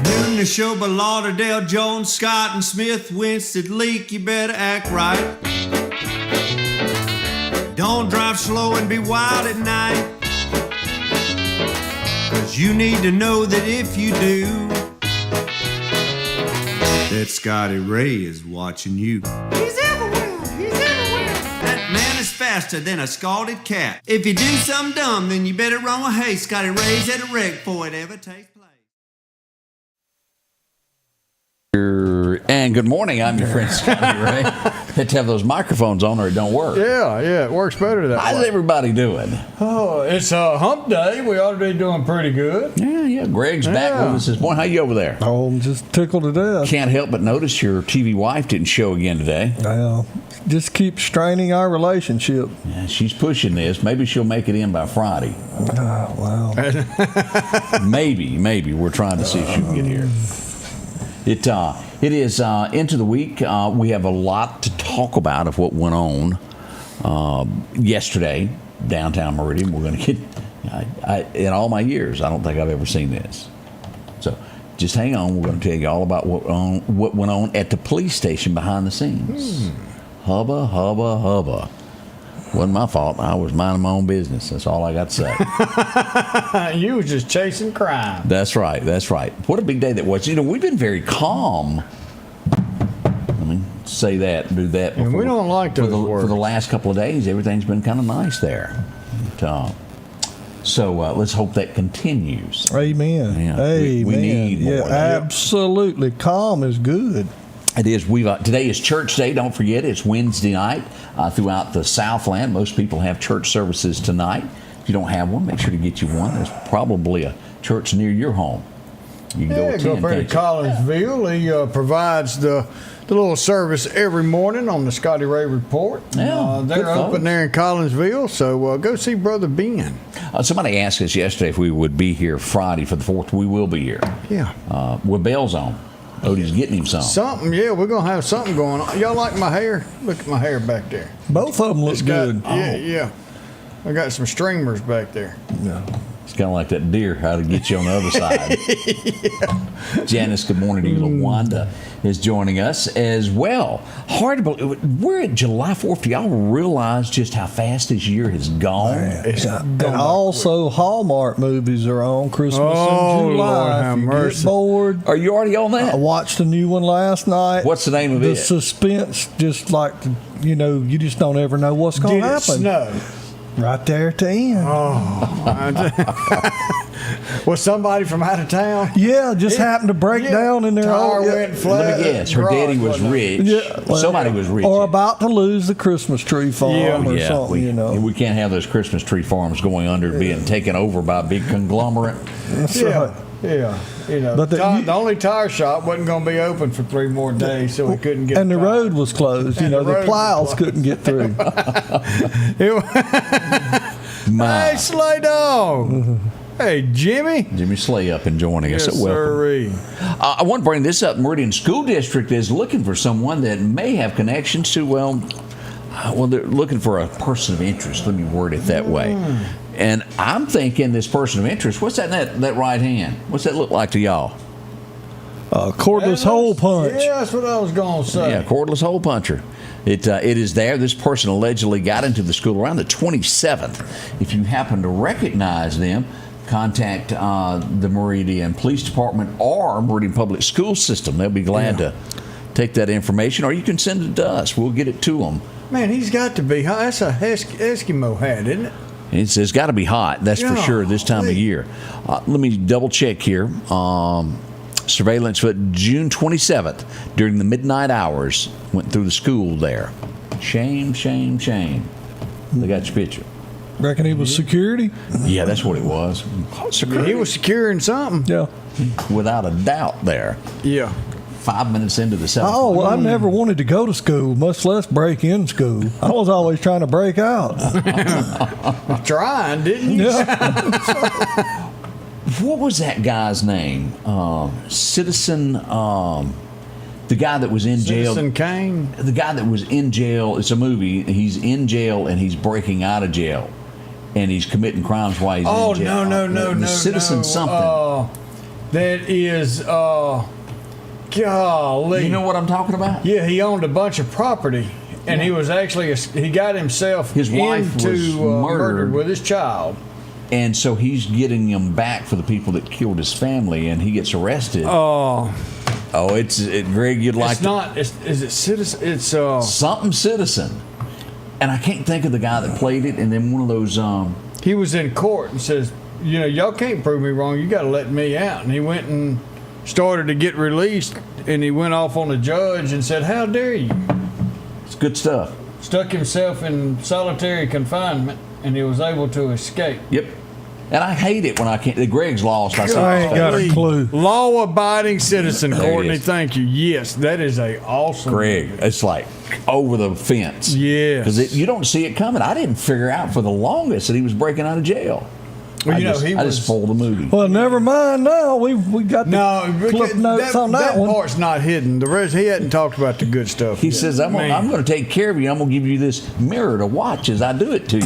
Noon the show by Lauderdale, Jones, Scott, and Smith. Winston, Leak, you better act right. Don't drive slow and be wild at night. 'Cause you need to know that if you do, that Scotty Ray is watching you. He's everywhere, he's everywhere. That man is faster than a scalded cat. If you do something dumb, then you better run with haste. Scotty Ray's at a wreck before it ever takes place. And good morning, I'm your friend Scotty Ray. Had to have those microphones on or it don't work. Yeah, it works better that way. How's everybody doing? Oh, it's hump day. We ought to be doing pretty good. Yeah. Greg's back with us this morning. How you over there? Oh, I'm just tickled to death. Can't help but notice your TV wife didn't show again today. Well, just keep straining our relationship. Yeah, she's pushing this. Maybe she'll make it in by Friday. Oh, wow. Maybe. We're trying to see if she can get here. It is into the week. We have a lot to talk about of what went on yesterday downtown Meridian. We're going to get, in all my years, I don't think I've ever seen this. So just hang on. We're going to tell you all about what went on at the police station behind the scenes. Hubba. Wasn't my fault. I was minding my own business. That's all I got to say. You was just chasing crime. That's right. What a big day that was. We've been very calm. I mean, say that, do that. And we don't like those words. For the last couple of days, everything's been kind of nice there. So let's hope that continues. Amen. Yeah, Amen. We need more. Yeah, absolutely. Calm is good. It is. Today is church day. Don't forget, it's Wednesday night throughout the Southland. Most people have church services tonight. If you don't have one, make sure to get you one. There's probably a church near your home. You can go attend. Go over to Collinsville. He provides the little service every morning on the Scotty Ray Report. Yeah, they're open there in Collinsville, so go see Brother Ben. Somebody asked us yesterday if we would be here Friday for the 4th. We will be here. Yeah. With bells on. Odie's getting him something. Yeah, we're going to have something going on. Y'all like my hair? Look at my hair back there. Both of them look good. Yeah. I got some streamers back there. Yeah. It's kind of like that deer, how to get you on the other side. Yeah. Janice, good morning to you. LaWanda is joining us as well. Hard to believe. We're at July 4th. Do y'all realize just how fast this year has gone? And also, Hallmark movies are on Christmas in July. Lord have mercy. Get bored. Are you already on that? I watched a new one last night. What's the name of it? The suspense, just like, you just don't ever know what's going to happen. Did it snow? Right there at the end. Was somebody from out of town? Yeah, just happened to break down in their own. Went flat. Let me guess. Her daddy was rich. Yeah, well, somebody was rich. Or about to lose the Christmas tree farm or something, We can't have those Christmas tree farms going under being taken over by a big conglomerate. That's right. Yeah. But the only tire shop wasn't going to be open for 3 more days, so we couldn't get. And the road was closed. The plows couldn't get through. Hey, Slay Dog. Hey, Jimmy. Jimmy Slay up and joining us. Yes, welcome. I want to bring this up. Meridian School District is looking for someone that may have connections to, they're looking for a person of interest. Let me word it that way. And I'm thinking this person of interest, what's that in that right hand? What's that look like to y'all? Cordless hole punch. Yeah, that's what I was going to say. Yeah, cordless hole puncher. It is there. This person allegedly got into the school around the 27th. If you happen to recognize them, contact the Meridian Police Department or Meridian Public School System. They'll be glad to take that information, or you can send it to us. We'll get it to them. Man, he's got to be. That's a Eskimo hat, isn't it? It's got to be hot, that's for sure, this time of year. Let me double check here. Surveillance for June 27th during the midnight hours went through the school there. Shame. They got your picture. Reckon he was security? Yeah, that's what it was. Security. He was securing something. Yeah. Without a doubt there. Yeah. 5 minutes into the 7th. Oh, well, I never wanted to go to school, much less break in school. I was always trying to break out. Trying, didn't you? Yeah. What was that guy's name? Citizen The guy that was in jail. Citizen Kane. The guy that was in jail. It's a movie. He's in jail and he's breaking out of jail, and he's committing crimes while he's in jail. No, Citizen something. That is, golly. You know what I'm talking about? Yeah, he owned a bunch of property, and he was actually he got himself His wife into was murdered with his child. And so he's getting him back for the people that killed his family, and he gets arrested. Greg, you'd like it's not. Is it Citizen? It's something Citizen, and I can't think of the guy that played it. And then one of those. He was in court and says, y'all can't prove me wrong. You got to let me out. And he went and started to get released, and he went off on the judge and said, "How dare you?" It's good stuff. Stuck himself in solitary confinement, and he was able to escape. Yep. And I hate it when I can't. Greg's lost. I ain't got a clue. Law-abiding citizen, There Courtney. it is. Thank you. Yes, that is a awesome. Greg, movie. it's like over the fence. Yes. Because you don't see it coming. I didn't figure out for the longest that he was breaking out of jail. Well, I just spoiled the movie. Well, never mind now. We got the clip notes on that one. That part's not hidden. The rest, he hadn't talked about the good stuff. He yet. says, I'm going to take care of you. I'm going to give you this mirror to watch as I do it to you.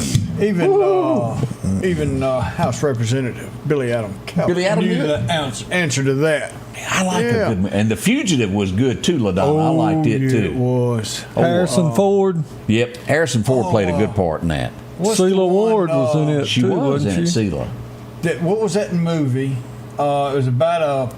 Even House Representative Billy Adam Kelly Billy Adam knew did? the answer to that. I like a good movie. And The Fugitive was good too, LaDonna. I liked it too. It was. Harrison Ford. Yep. Harrison Ford played a good part in that. What's the Sheila one, Ward was in it She too, was in wasn't it, she? Sheila. What was that movie? It was about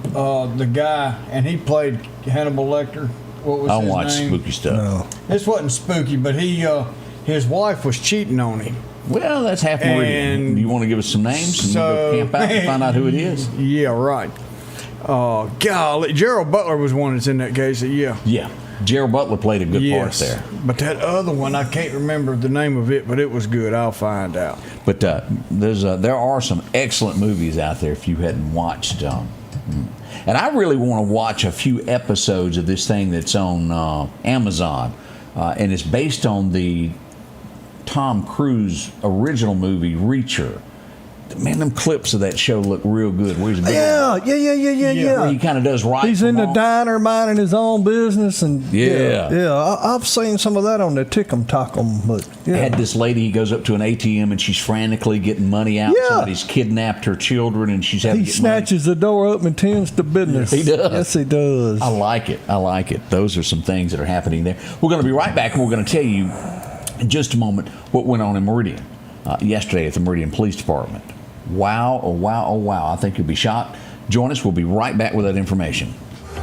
the guy, and he played Hannibal Lecter. What was I don't his watch name? spooky stuff. No. This wasn't spooky, but his wife was cheating on him. Well, that's half Meridian. And Do you want to give us some names and we'll go camp out and find out who it is? Yeah, right. Golly, Gerald Butler was one that's in that case. Yeah. Yeah. Gerald Butler played a good part there. But that other one, I can't remember the name of it, but it was good. I'll find out. But there are some excellent movies out there if you hadn't watched them. And I really want to watch a few episodes of this thing that's on Amazon. And it's based on the Tom Cruise original movie, Reacher. Man, them clips of that show look real good. Where he's Yeah. Where he kind of does right. He's in the diner minding his own business, and I've seen some of that on the Tickum Tockum. But Had this lady, he goes up to an ATM and she's frantically getting money out. Yeah. Somebody's kidnapped her children and she's having he to get money. snatches the door open and tends to business. He does. Yes, he does. I like it. Those are some things that are happening there. We're going to be right back, and we're going to tell you in just a moment what went on in Meridian yesterday at the Meridian Police Department. Wow, oh wow, oh wow. I think you'll be shocked. Join us. We'll be right back with that information.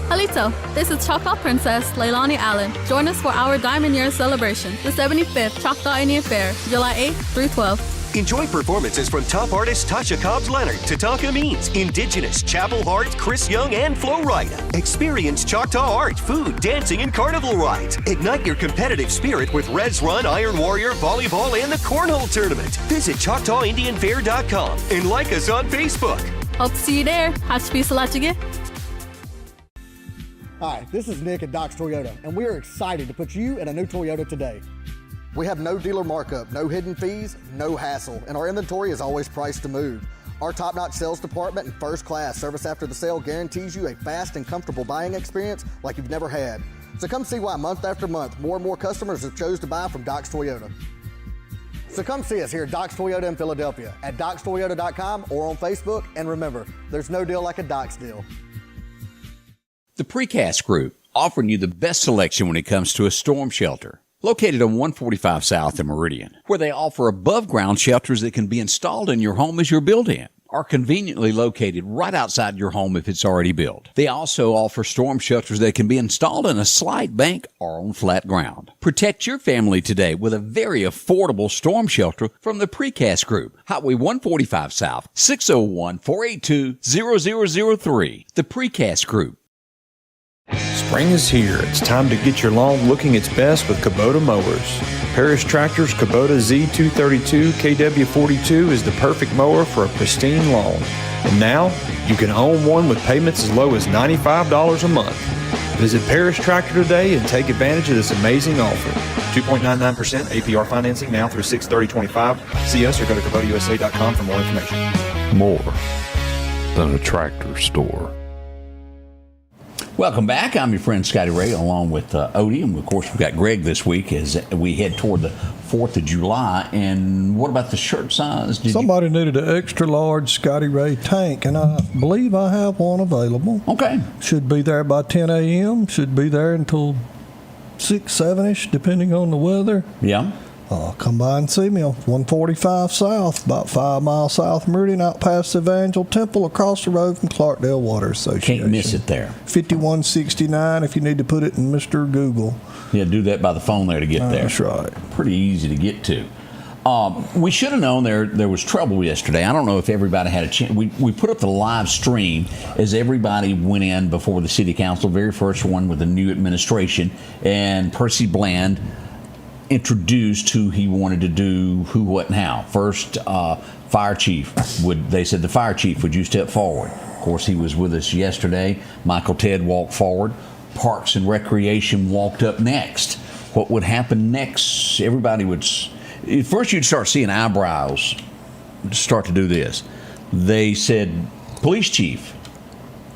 Halito, this is Choctaw Princess Leilani Allen. Join us for our Diamond Year celebration, the 75th Choctaw Indian Fair, July 8th through 12th. Enjoy performances from top artists Tasha Cobbs Leonard, Tatanka Means, Indigenous, Chapel Hart, Chris Young, and Flo Rida. Experience Choctaw art, food, dancing, and carnival rides. Ignite your competitive spirit with Res Run, Iron Warrior, Volleyball, and the Cornhole Tournament. Visit ChoctawIndianFair.com and like us on Facebook. Hope to see you there. Happy Salachige. Hi, this is Nick at Doc's Toyota, and we are excited to put you in a new Toyota today. We have no dealer markup, no hidden fees, no hassle, and our inventory is always priced to move. Our top-notch sales department and first-class service after the sale guarantees you a fast and comfortable buying experience like you've never had. So come see why month after month, more and more customers have chose to buy from Doc's Toyota. So come see us here at Doc's Toyota in Philadelphia, at docstoyota.com or on Facebook, and remember, there's no deal like a Doc's deal. The Precast Group, offering you the best selection when it comes to a storm shelter. Located on 145 South in Meridian, where they offer above-ground shelters that can be installed in your home as you're built-in, or conveniently located right outside your home if it's already built. They also offer storm shelters that can be installed in a slight bank or on flat ground. Protect your family today with a very affordable storm shelter from the Precast Group. Highway 145 South, 601-482-0003. The Precast Group. Spring is here. It's time to get your lawn looking its best with Kubota mowers. Parish Tractor's Kubota Z232 KW42 is the perfect mower for a pristine lawn. And now, you can own one with payments as low as $95 a month. Visit Parish Tractor today and take advantage of this amazing offer. 2.99% APR financing now through 6/30/25. See us or go to KubotaUSA.com for more information. More than a tractor store. Welcome back. I'm your friend Scotty Ray, along with Odie, and of course we've got Greg this week as we head toward the 4th of July. And what about the shirt size? Somebody needed an extra large Scotty Ray tank, and I believe I have one available. Okay. Should be there by 10 a.m. Should be there until 6, 7-ish, depending on the weather. Yeah. Come by and see me on 145 South, about 5 miles south of Meridian, out past the Evangel Temple, across the road from Clarkdale Water Association. Can't miss it there. 5169 if you need to put it in Mr. Google. Yeah, do that by the phone there to get there. That's right. Pretty easy to get to. We should have known there was trouble yesterday. I don't know if everybody had a chance. We put up the live stream as everybody went in before the city council, very first one with the new administration, and Percy Bland introduced who he wanted to do who, what, and how. First, fire chief. They said the fire chief, would you step forward? Of course, he was with us yesterday. Michael Ted walked forward. Parks and Recreation walked up next. What would happen next? Everybody would. First, you'd start seeing eyebrows start to do this. They said police chief.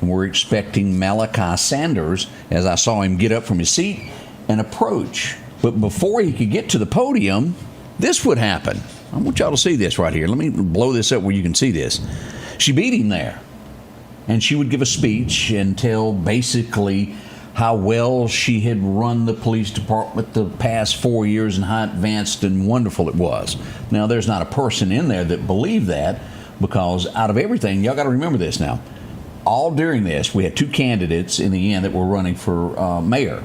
And we're expecting Malachi Sanders, as I saw him get up from his seat and approach. But before he could get to the podium, this would happen. I want y'all to see this right here. Let me blow this up where you can see this. She beat him there. And she would give a speech and tell basically how well she had run the police department the past 4 years and how advanced and wonderful it was. Now, there's not a person in there that believed that, because out of everything, y'all got to remember this now, all during this, we had 2 candidates in the end that were running for mayor.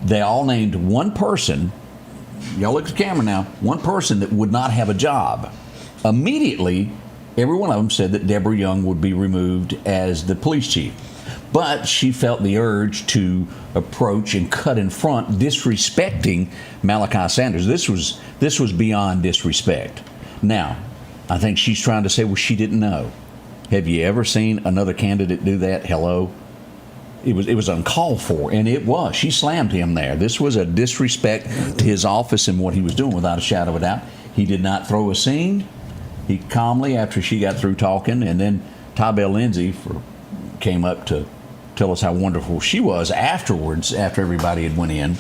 They all named one person, y'all look at the camera now, one person that would not have a job. Immediately, every one of them said that Deborah Young would be removed as the police chief. But she felt the urge to approach and cut in front, disrespecting Malachi Sanders. This was beyond disrespect. Now, I think she's trying to say, well, she didn't know. Have you ever seen another candidate do that? Hello? It was uncalled for, and it was. She slammed him there. This was a disrespect to his office and what he was doing, without a shadow of a doubt. He did not throw a scene. He calmly, after she got through talking, and then Tybell Lindsay came up to tell us how wonderful she was afterwards, after everybody had went in.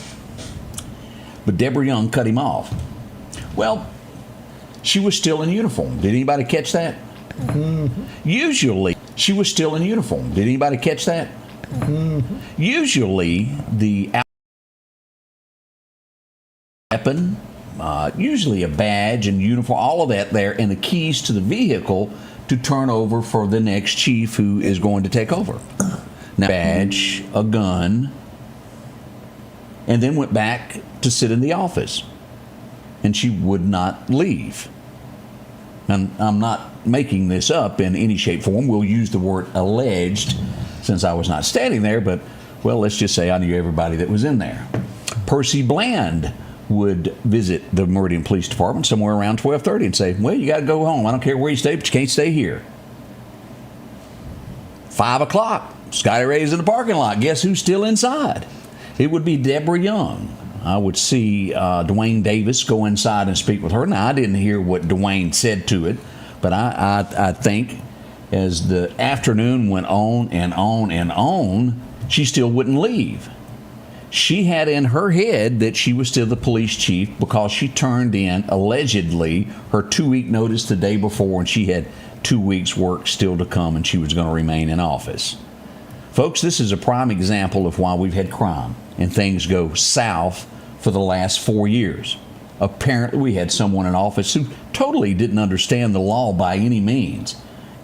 But Deborah Young cut him off. Well, she was still in uniform. Did anybody catch that? Mm-hmm. Usually, she was still in uniform. Did anybody catch that? Mm-hmm. Usually, the weapon, usually a badge and uniform, all of that there, and the keys to the vehicle to turn over for the next chief who is going to take over. Now, badge, a gun, and then went back to sit in the office. And she would not leave. And I'm not making this up in any shape, form. We'll use the word alleged, since I was not standing there, but, well, let's just say I knew everybody that was in there. Percy Bland would visit the Meridian Police Department somewhere around 12:30 and say, well, you got to go home. I don't care where you stay, but you can't stay here. 5 o'clock, Scotty Ray's in the parking lot. Guess who's still inside? It would be Deborah Young. I would see Dwayne Davis go inside and speak with her. Now, I didn't hear what Dwayne said to it, but I think as the afternoon went on and on and on, she still wouldn't leave. She had in her head that she was still the police chief because she turned in, allegedly, her 2-week notice the day before, and she had 2 weeks' work still to come, and she was going to remain in office. Folks, this is a prime example of why we've had crime and things go south for the last 4 years. Apparently, we had someone in office who totally didn't understand the law by any means.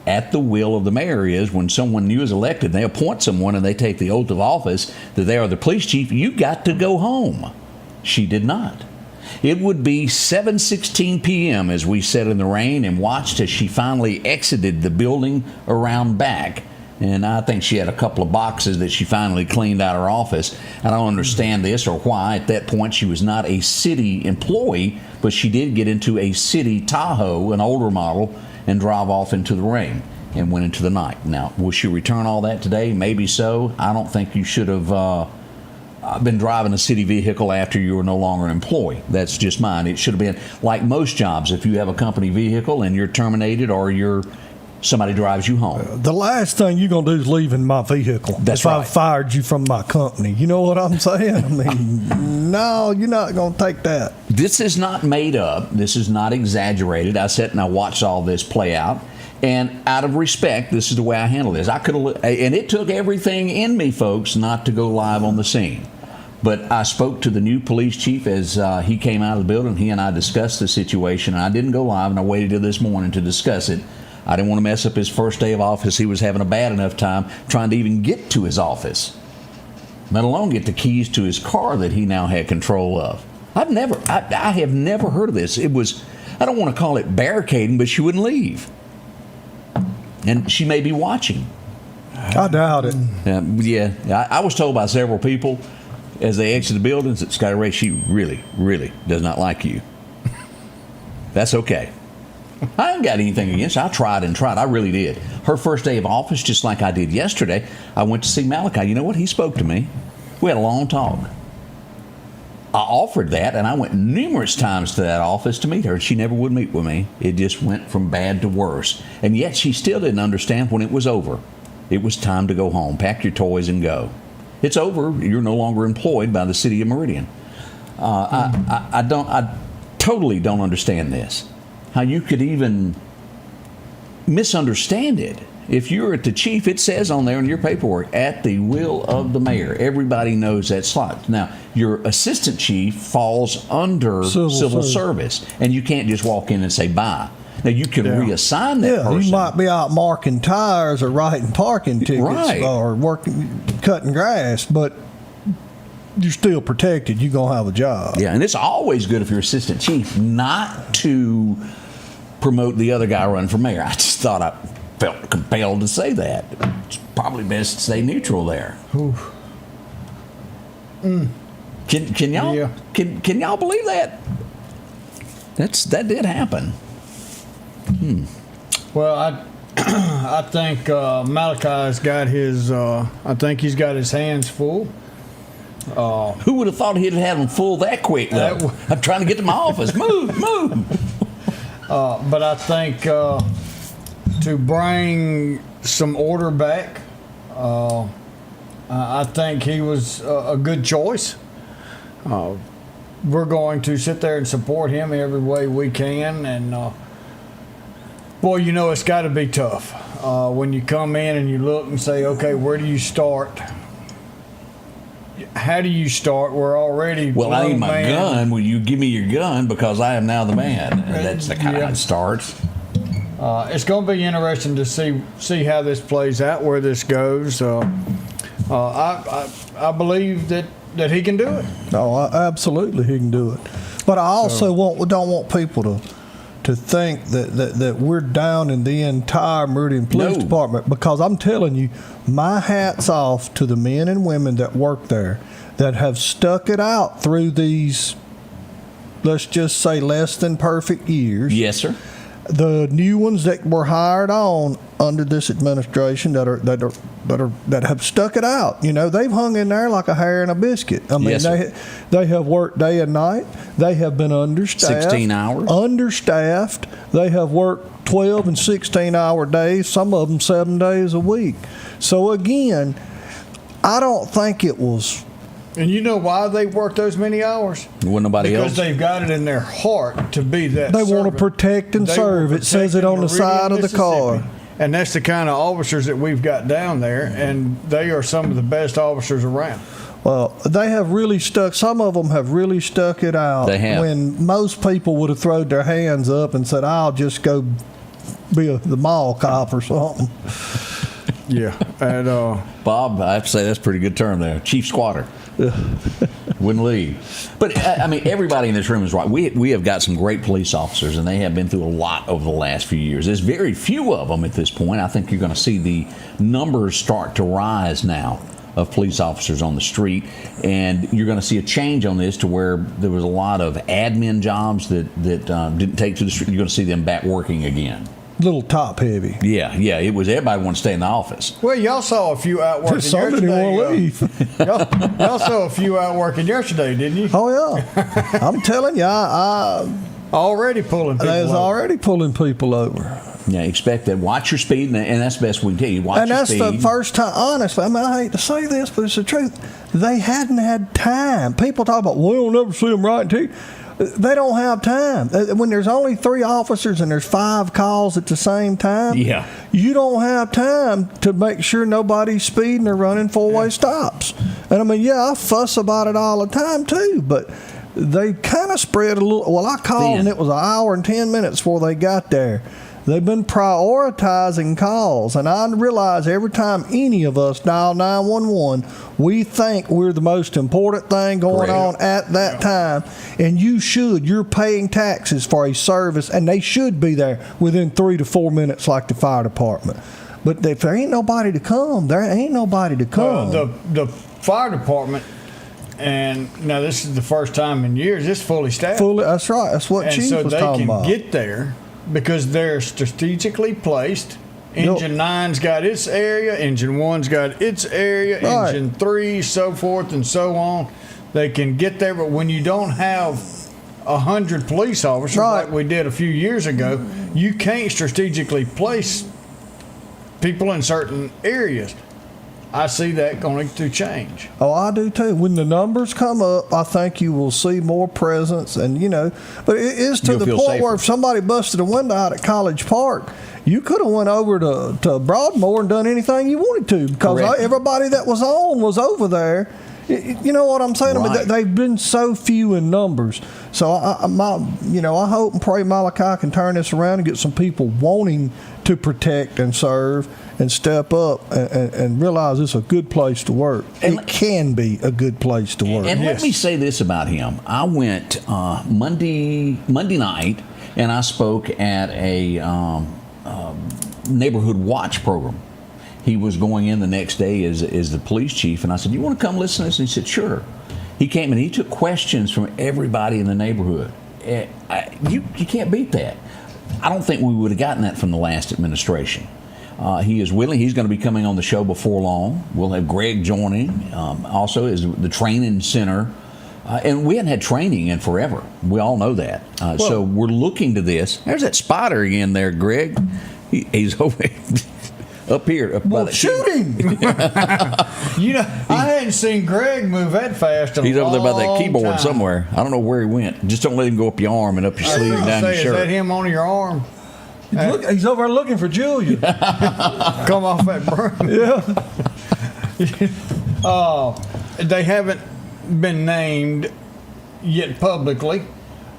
At the will of the mayor is when someone new is elected, they appoint someone and they take the oath of office that they are the police chief, you got to go home. She did not. It would be 7:16 p.m. as we sat in the rain and watched as she finally exited the building around back. And I think she had a couple of boxes that she finally cleaned out her office. I don't understand this or why. At that point, she was not a city employee, but she did get into a city Tahoe, an older model, and drive off into the rain and went into the night. Now, will she return all that today? Maybe so. I don't think you should have been driving a city vehicle after you were no longer an employee. That's just mine. It should have been like most jobs. If you have a company vehicle and you're terminated or you're somebody drives you home. The last thing you're going to do is leave in my vehicle. That's if right. I fired you from my company. You know what I'm saying? I mean, no, you're not going to take that. This is not made up. This is not exaggerated. I sat and I watched all this play out. And out of respect, this is the way I handle this. I could have, and it took everything in me, folks, not to go live on the scene. But I spoke to the new police chief as he came out of the building. He and I discussed the situation. And I didn't go live, and I waited till this morning to discuss it. I didn't want to mess up his first day of office. He was having a bad enough time trying to even get to his office, let alone get the keys to his car that he now had control of. I have never heard of this. It was, I don't want to call it barricading, but she wouldn't leave. And she may be watching. I doubt it. I was told by several people as they exit the buildings that Scotty Ray, she really, really does not like you. That's okay. I ain't got anything against her. I tried and tried. I really did. Her first day of office, just like I did yesterday, I went to see Malachi. You know what? He spoke to me. We had a long talk. I offered that, and I went numerous times to that office to meet her, and she never would meet with me. It just went from bad to worse. And yet she still didn't understand when it was over. It was time to go home. Pack your toys and go. It's over. You're no longer employed by the city of Meridian. I totally don't understand this. How you could even misunderstand it. If you're at the chief, it says on there in your paperwork, at the will of the mayor. Everybody knows that slot. Now, your assistant chief falls under civil service, and you can't just walk in and say bye. Now, you can reassign that person. You might be out marking tires or writing parking tickets or cutting grass, but you're still protected. You're going to have a job. Yeah, and it's always good if you're assistant chief not to promote the other guy running for mayor. I just thought I felt compelled to say that. It's probably best to stay neutral there. Can y'all can y'all believe that? That did happen. Well, I think Malachi's got his. I think he's got his hands full. Who would have thought he'd have them full that quick, though? I'm trying to get to my office. Move. But I think to bring some order back, I think he was a good choice. We're going to sit there and support him every way we can. And, boy, you know, it's got to be tough when you come in and you look and say, okay, where do you start? How do you start? We're already I need my gun. Will you give me your gun because I am now the man? That's the kind of it starts. It's going to be interesting to see how this plays out, where this goes. I believe that he can do it. Oh, absolutely, he can do it. But I also don't want people to think that we're down in the entire Meridian Police Department, because I'm telling you, my hat's off to the men and women that work there that have stuck it out through these, let's just say, less than perfect years. Yes, sir. The new ones that were hired on under this administration that have stuck it out, you know, they've hung in there like a hair in a biscuit. I mean, yes, they have worked day and night. They have been understaffed. 16 hours. Understaffed. They have worked 12 and 16-hour days, some of them 7 days a week. So, again, I don't think it was... And you know why they work those many hours? When nobody else? Because they've got it in their heart to be that They servant. want to protect and serve. It says it on the side of the car. And that's the kind of officers that we've got down there, and they are some of the best officers around. Well, they have really some of them have really stuck it out. They have. When most people would have thrown their hands up and said, I'll just go be the mall cop or something. Yeah. And Bob, I have to say that's a pretty good term there. Chief squatter. Wouldn't leave. But, I mean, everybody in this room is right. We have got some great police officers, and they have been through a lot over the last few years. There's very few of them at this point. I think you're going to see the numbers start to rise now of police officers on the street, and you're going to see a change on this to where there was a lot of admin jobs that didn't take to the street. You're going to see them back working again. Little top heavy. Yeah. It was everybody wanted to stay in the office. well, y'all saw a few out working Some yesterday. didn't want to leave. Y'all saw a few out working yesterday, didn't you? Oh, yeah. I'm telling you, I Already pulling people was over. already pulling people over. Yeah, expect that. Watch your speed, and that's the best we can tell you. Watch your speed. And that's the first time, honestly, I mean, I hate to say this, but it's the truth. They hadn't had time. People talk about, well, we'll never see them right to you. They don't have time. When there's only 3 officers and there's 5 calls at the same time, you don't have time to make sure nobody's speeding or running 4-way stops. And I mean, I fuss about it all the time too, but they kind of spread a little. Well, I called and it was an hour and 10 minutes before they got there. They've been prioritizing calls, and I realize every time any of us dial 911, we think we're the most important thing going on at that time, and you're paying taxes for a service, and they should be there within 3 to 4 minutes like the fire department. But if there ain't nobody to come, there ain't nobody to come. The fire department, and now this is the first time in years, it's fully staffed. That's right. That's what Chief was talking about. And so they can get there because they're strategically placed. Engine 9's got its area, Engine 1's got its area, Engine 3, so forth and so on. They can get there, but when you don't have 100 police officers like we did a few years ago, you can't strategically place people in certain areas. I see that going to change. Oh, I do too. When the numbers come up, I think you will see more presence, and but it is to the point where if somebody busted a window out at College Park, you could have went over to Broadmoor and done anything you wanted to because everybody that was over there. You know what I'm saying? Right. I mean, they've been so few in numbers. So I hope and pray Malachi can turn this around and get some people wanting to protect and serve and step up and realize it's a good place to work. It can be a good place to work. And let me say this about him. I went Monday night, and I spoke at a neighborhood watch program. He was going in the next day as the police chief, and I said, "You want to come listen to this?" And he said, "Sure." He came and he took questions from everybody in the neighborhood. You can't beat that. I don't think we would have gotten that from the last administration. He is willing. He's going to be coming on the show before long. We'll have Greg joining. Also, is the training center. And we hadn't had training in forever. We all know that. So we're looking to this. There's that spider again there, Greg. He's over up here. Shoot him! I hadn't seen Greg move that fast in He's a over there by that keyboard time. somewhere. I don't know where he went. Just don't let him go up your arm and up your sleeve and down your shirt. Is that him on your arm? He's over there looking for Julia. Come off that broom. Yeah. They haven't been named yet publicly,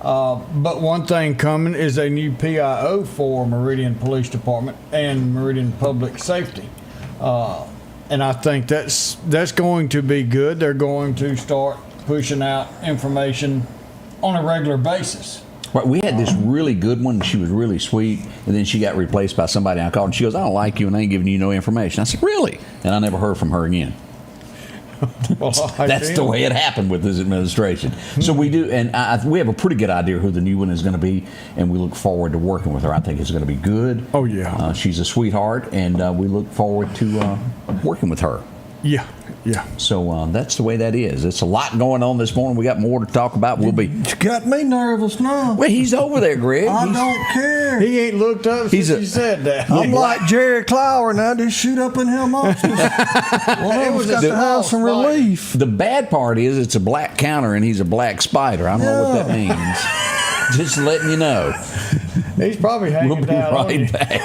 but one thing coming is a new PIO for Meridian Police Department and Meridian Public Safety, and I think that's going to be good. They're going to start pushing out information on a regular basis. Right, we had this really good one. She was really sweet, and then she got replaced by somebody. I called, and she goes, "I don't like you, and I ain't giving you no information." I said, "Really?" And I never heard from her again. Well, that's the way it happened with this administration. So we do, and we have a pretty good idea who the new one is going to be, and we look forward to working with her. I think it's going to be good. Oh, yeah. She's a sweetheart, and we look forward to working with her. Yeah. So that's the way that is. It's a lot going on this morning. We got more to talk about. We'll be. You got me nervous now. Well, he's over there, Greg. I don't care. He ain't looked up since he said that. I'm like Jerry Clower now. Just shoot up in him monsters. Well, was got to have some relief. The bad part is it's a black counter and he's a black spider. I don't know what that means. Just letting you know. He's probably hanging We'll be down right back.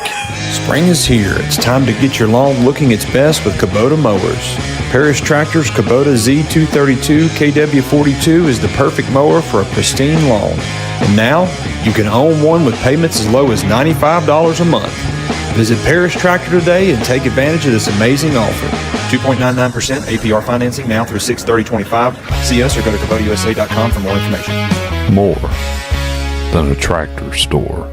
Spring is here. It's time to get your lawn looking its best with Kubota mowers. Parish Tractor's Kubota Z232 KW42 is the perfect mower for a pristine lawn. And now, you can own one with payments as low as $95 a month. Visit Parish Tractor today and take advantage of this amazing offer. 2.99% APR financing now through 6/30/25. See us or go to KubotaUSA.com for more information. More than a tractor store.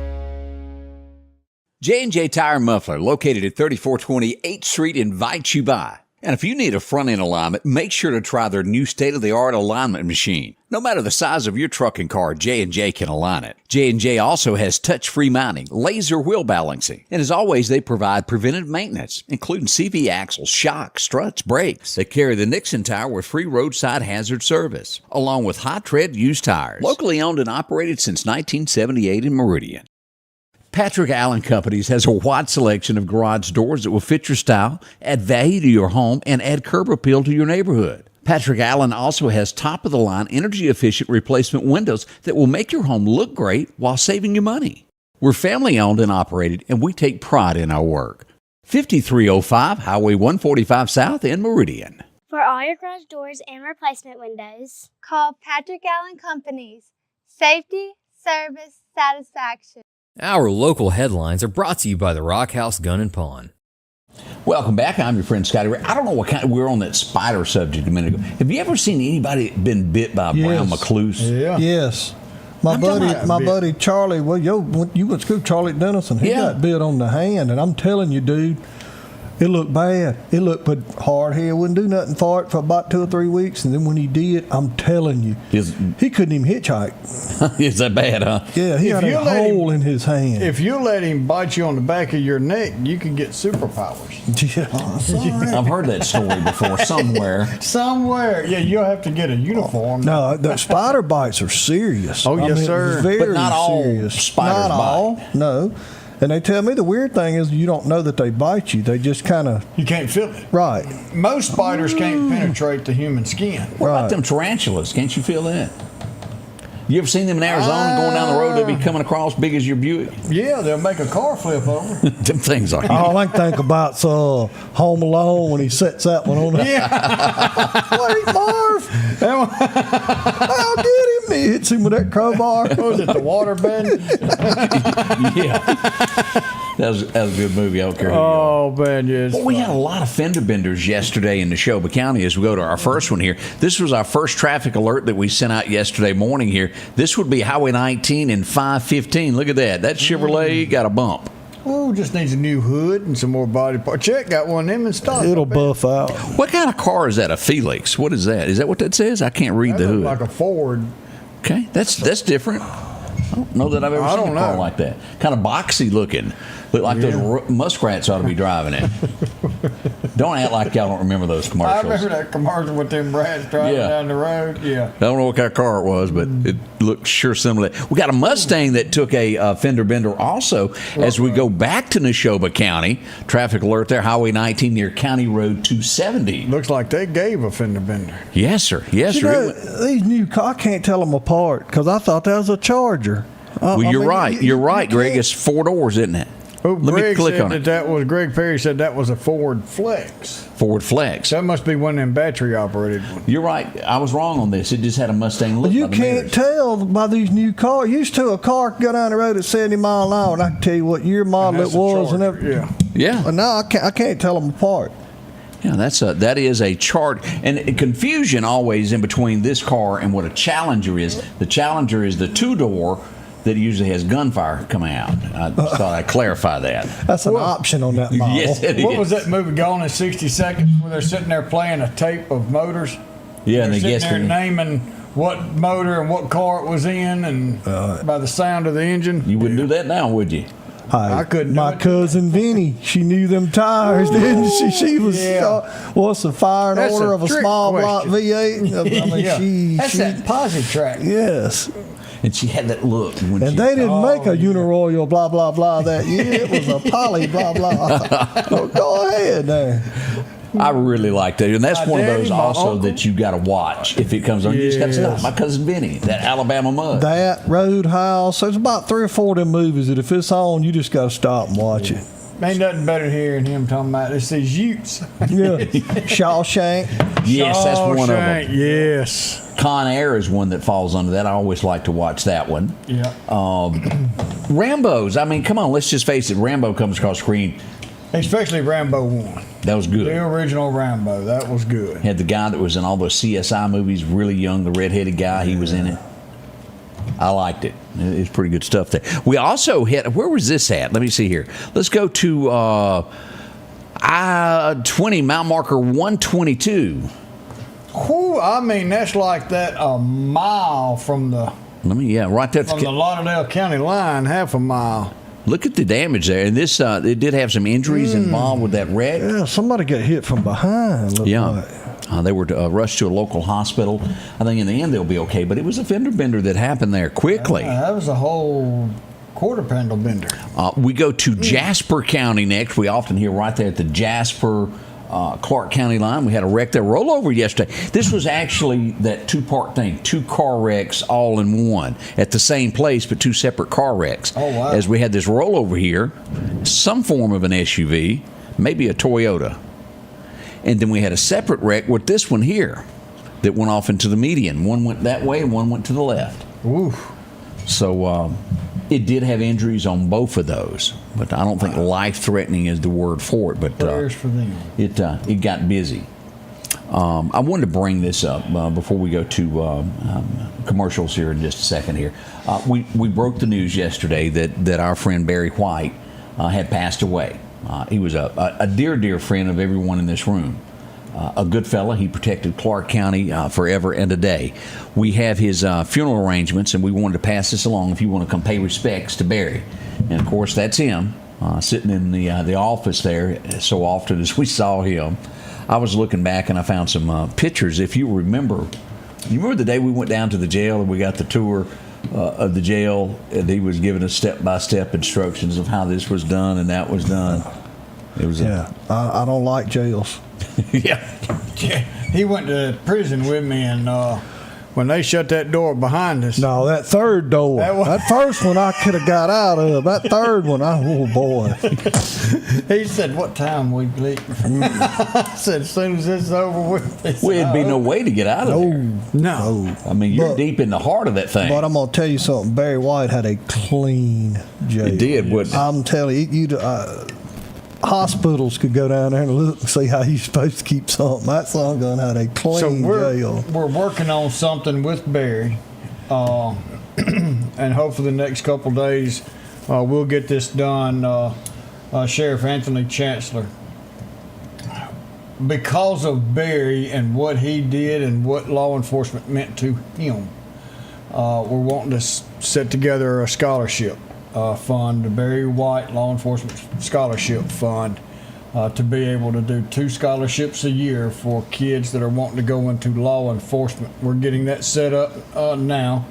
J&J Tire and Muffler, located at 3420 8th Street, invites you by. And if you need a front-end alignment, make sure to try their new state-of-the-art alignment machine. No matter the size of your truck and car, J&J can align it. J&J also has touch-free mounting, laser wheel balancing, and as always, they provide preventive maintenance, including CV axles, shocks, struts, brakes. They carry the Nixon tire with free roadside hazard service, along with high-tread used tires. Locally owned and operated since 1978 in Meridian. Patrick Allen Companies has a wide selection of garage doors that will fit your style, add value to your home, and add curb appeal to your neighborhood. Patrick Allen also has top-of-the-line, energy-efficient replacement windows that will make your home look great while saving you money. We're family-owned and operated, and we take pride in our work. 5305 Highway 145 South in Meridian. For all your garage doors and replacement windows, call Patrick Allen Companies. Safety, service, satisfaction. Our local headlines are brought to you by the Rock House Gun and Pawn. Welcome back. I'm your friend Scotty Ray. I don't know what kind. We were on that spider subject a minute ago. Have you ever seen anybody been bit by a brown recluse? Yeah. Yes. My buddy Charlie. Well, you went to school, Charlie Dennison. He got bit on the hand, and I'm telling you, dude, it looked bad. It looked but hard hair. Wouldn't do nothing for it for about 2 or 3 weeks, and then when he did, I'm telling you, he couldn't even hitchhike. Is that bad, huh? Yeah, he had a hole in his hand. If you let him bite you on the back of your neck, you can get superpowers. Yeah, I've heard that story before somewhere. Yeah, you'll have to get a uniform. No, the spider bites are serious. Oh, yes, sir. Very but not all serious. spiders not all. bite. No. And they tell me the weird thing is you don't know that they bite you. They just kind of... You can't feel it. Right. Most spiders can't penetrate the human skin. What about them tarantulas? Can't you feel that? You ever seen them in Arizona going down the road? They'll be coming across big as your Buick. Yeah, they'll make a car flip over. Them things are. All I think about Home Alone when he sets that one on. Wait, Marv! I'll get him. He hits him with that crowbar. What was it, the water bend? Yeah. That was a good movie. I don't care who you are. Oh, man, yes. Well, we had a lot of fender benders yesterday in Neshoba County as we go to our first one here. This was our first traffic alert that we sent out yesterday morning here. This would be Highway 19 and 515. Look at that. That Chevrolet got a bump. Oh, just needs a new hood and some more body parts. Chet got one of them in stock. It'll buff out. What kind of car is that? A Felix? What is that? Is that what that says? I can't read the hood. Like a Ford. Okay, that's different. I don't know that I've ever seen a car like that. Kind of boxy looking. Look like those muskrats ought to be driving it. Don't act like y'all don't remember those commercials. I remember that commercial with them brats driving down the road. Yeah. I don't know what kind of car it was, but it looked sure similar. We got a Mustang that took a fender bender also. As we go back to Neshoba County, traffic alert there, Highway 19 near County Road 270. Looks like they gave a fender bender. Yes, sir. Yes, sir. These new cars, I can't tell them apart because I thought that was a Charger. Well, you're right. You're right, Greg. It's 4 doors, isn't it? Oh, Let me click on it. Greg Perry said that was a Ford Flex. Ford Flex. That must be one of them battery operated ones. You're right. I was wrong on this. It just had a Mustang look. You can't tell by these new cars. Used to a car could go down the road at 70 miles an hour, and I can tell you what year model it was and everything. Yeah. But now I can't tell them apart. Yeah, that is a chart, and confusion always in between this car and what a Challenger is. The Challenger is the 2-door that usually has gunfire coming out. I thought I'd clarify that. That's an option on that model. Yes, it is. What was that movie, Gone in 60 Seconds, where they're sitting there playing a tape of motors? Yeah, and they're they sitting there naming what motor and what car it was in, and by the sound of the engine. You wouldn't do that now, would you? I couldn't. My cousin Vinny, she knew them tires, didn't she? She was what's the fire and order of a small block V8? I mean, that's that Positrack. Yes. And she had that look. And they didn't make a Uniroyal blah, blah, blah that year. It was a Poly blah, blah. Oh, go ahead there. I really like that. And that's one of those also that you got to watch. If it comes on, you just got to stop. My cousin Vinny, that Alabama Mud. That, Roadhouse. There's about 3 or 4 of them movies that if it's on, you just got to stop and watch it. Ain't nothing better than hearing him talking about it's these Utes. Yeah. Shawshank. Yes, that's one of them. Yes. Con Air is one that falls under that. I always like to watch that one. Yeah. Rambo's. I mean, come on, let's just face it. Rambo comes across screen. Especially Rambo 1. That was good. The original Rambo. That was good. Had the guy that was in all those CSI movies, really young, the redheaded guy. He was in it. I liked it. It's pretty good stuff there. We also hit, where was this at? Let me see here. Let's go to I-20, mile marker 122. Whew, I mean, that's like that a mile from the... right there. From the Lauderdale County line, half a mile. Look at the damage there. And this, it did have some injuries involved with that wreck. Yeah, somebody got hit from behind. They were rushed to a local hospital. I think in the end they'll be okay. But it was a fender bender that happened there quickly. That was a whole quarter panel bender. We go to Jasper County next. We often hear right there at the Jasper Clark County line. We had a wreck there, rollover yesterday. This was actually that two-part thing, 2 car wrecks all in one at the same place, but 2 separate car wrecks. Oh, wow. As we had this rollover here, some form of an SUV, maybe a Toyota. And then we had a separate wreck with this one here that went off into the median. One went that way and one went to the left. Ooh. So it did have injuries on both of those, but I don't think life-threatening is the word for it. But prayers for them. It got busy. I wanted to bring this up before we go to commercials here in just a second here. We broke the news yesterday that our friend Barry White had passed away. He was a dear friend of everyone in this room. A good fella. He protected Clark County forever and a day. We have his funeral arrangements, and we wanted to pass this along if you want to come pay respects to Barry. And, of course, that's him sitting in the office there so often as we saw him. I was looking back, and I found some pictures. If you remember the day we went down to the jail and we got the tour of the jail, and he was giving us step-by-step instructions of how this was done and that was done. It was I don't like jails. Yeah. He went to prison with me, and when they shut that door behind us. No, that third door. That first one I could have got out of. That third one, oh boy. He said, "What time we leave?" I said, "As soon as this is over with." Well, it'd be no way to get out of there. No. I mean, you're deep in the heart of that thing. But I'm gonna tell you something. Barry White had a clean jail. It did, wouldn't it? I'm telling you, hospitals could go down there and look and see how you're supposed to keep something. That son gun had a clean jail. We're working on something with Barry, and hopefully the next couple days we'll get this done. Sheriff Anthony Chancellor, because of Barry and what he did and what law enforcement meant to him, we're wanting to set together a scholarship fund, the Barry White Law Enforcement Scholarship Fund, to be able to do 2 scholarships a year for kids that are wanting to go into law enforcement. We're getting that set up now.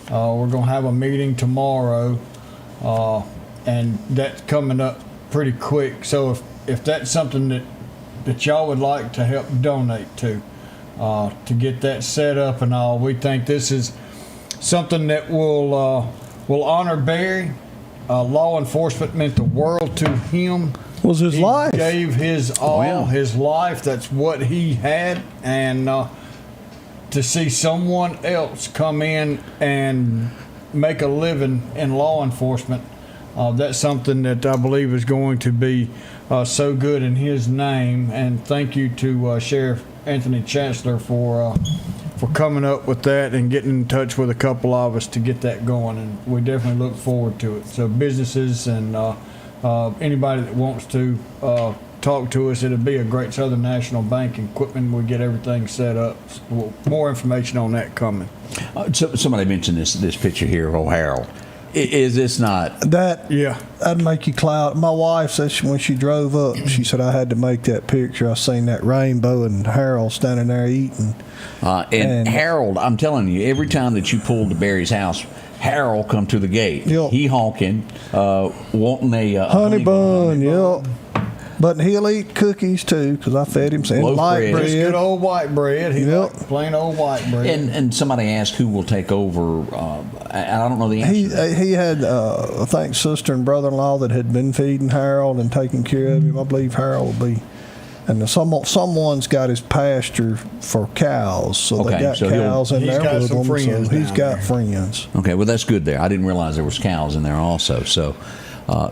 We're going to have a meeting tomorrow, and that's coming up pretty quick. So if that's something that y'all would like to help donate to get that set up and all, we think this is something that will honor Barry. Law enforcement meant the world to him. Was his life. He gave his all, his life. That's what he had. And to see someone else come in and make a living in law enforcement, that's something that I believe is going to be so good in his name. And thank you to Sheriff Anthony Chancellor for coming up with that and getting in touch with a couple of us to get that going, and we definitely look forward to it. So businesses and anybody that wants to talk to us, it'll be a Great Southern National Bank equipment. We get everything set up. So more information on that coming. Somebody mentioned this picture here of O'Harrell. Is this not that? Yeah, that'd make you cloud. My wife said when she drove up, she said I had to make that picture. I seen that rainbow and Harold standing there eating. And Harold, I'm telling you, every time that you pulled to Barry's house, Harold come to the gate. Yep. He honking, wanting a honey bun. Yep. But he'll eat cookies too, because I fed him some light bread. Just good old white bread. He liked plain old white bread. And somebody asked who will take over. I don't know the answer. He had, I think, sister and brother-in-law that had been feeding Harold and taking care of him. I believe Harold will be. And someone's got his pasture for cows, so they got cows in there with him. So he's got friends. Okay, well that's good there. I didn't realize there was cows in there also. So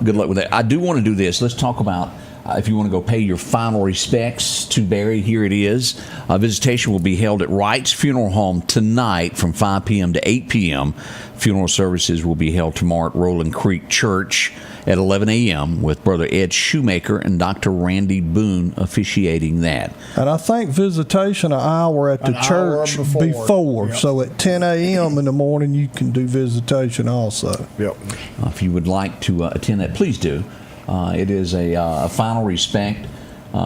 good luck with that. I do want to do this. Let's talk about. If you want to go pay your final respects to Barry, here it is. Visitation will be held at Wright's Funeral Home tonight from 5 p.m. to 8 p.m. Funeral services will be held tomorrow at Rolling Creek Church at 11 a.m. with Brother Ed Shoemaker and Dr. Randy Boone officiating that. And I think visitation an hour at the church before. Yep. So at 10 a.m. in the morning, you can do visitation also. Yep. If you would like to attend that, please do. It is a final respect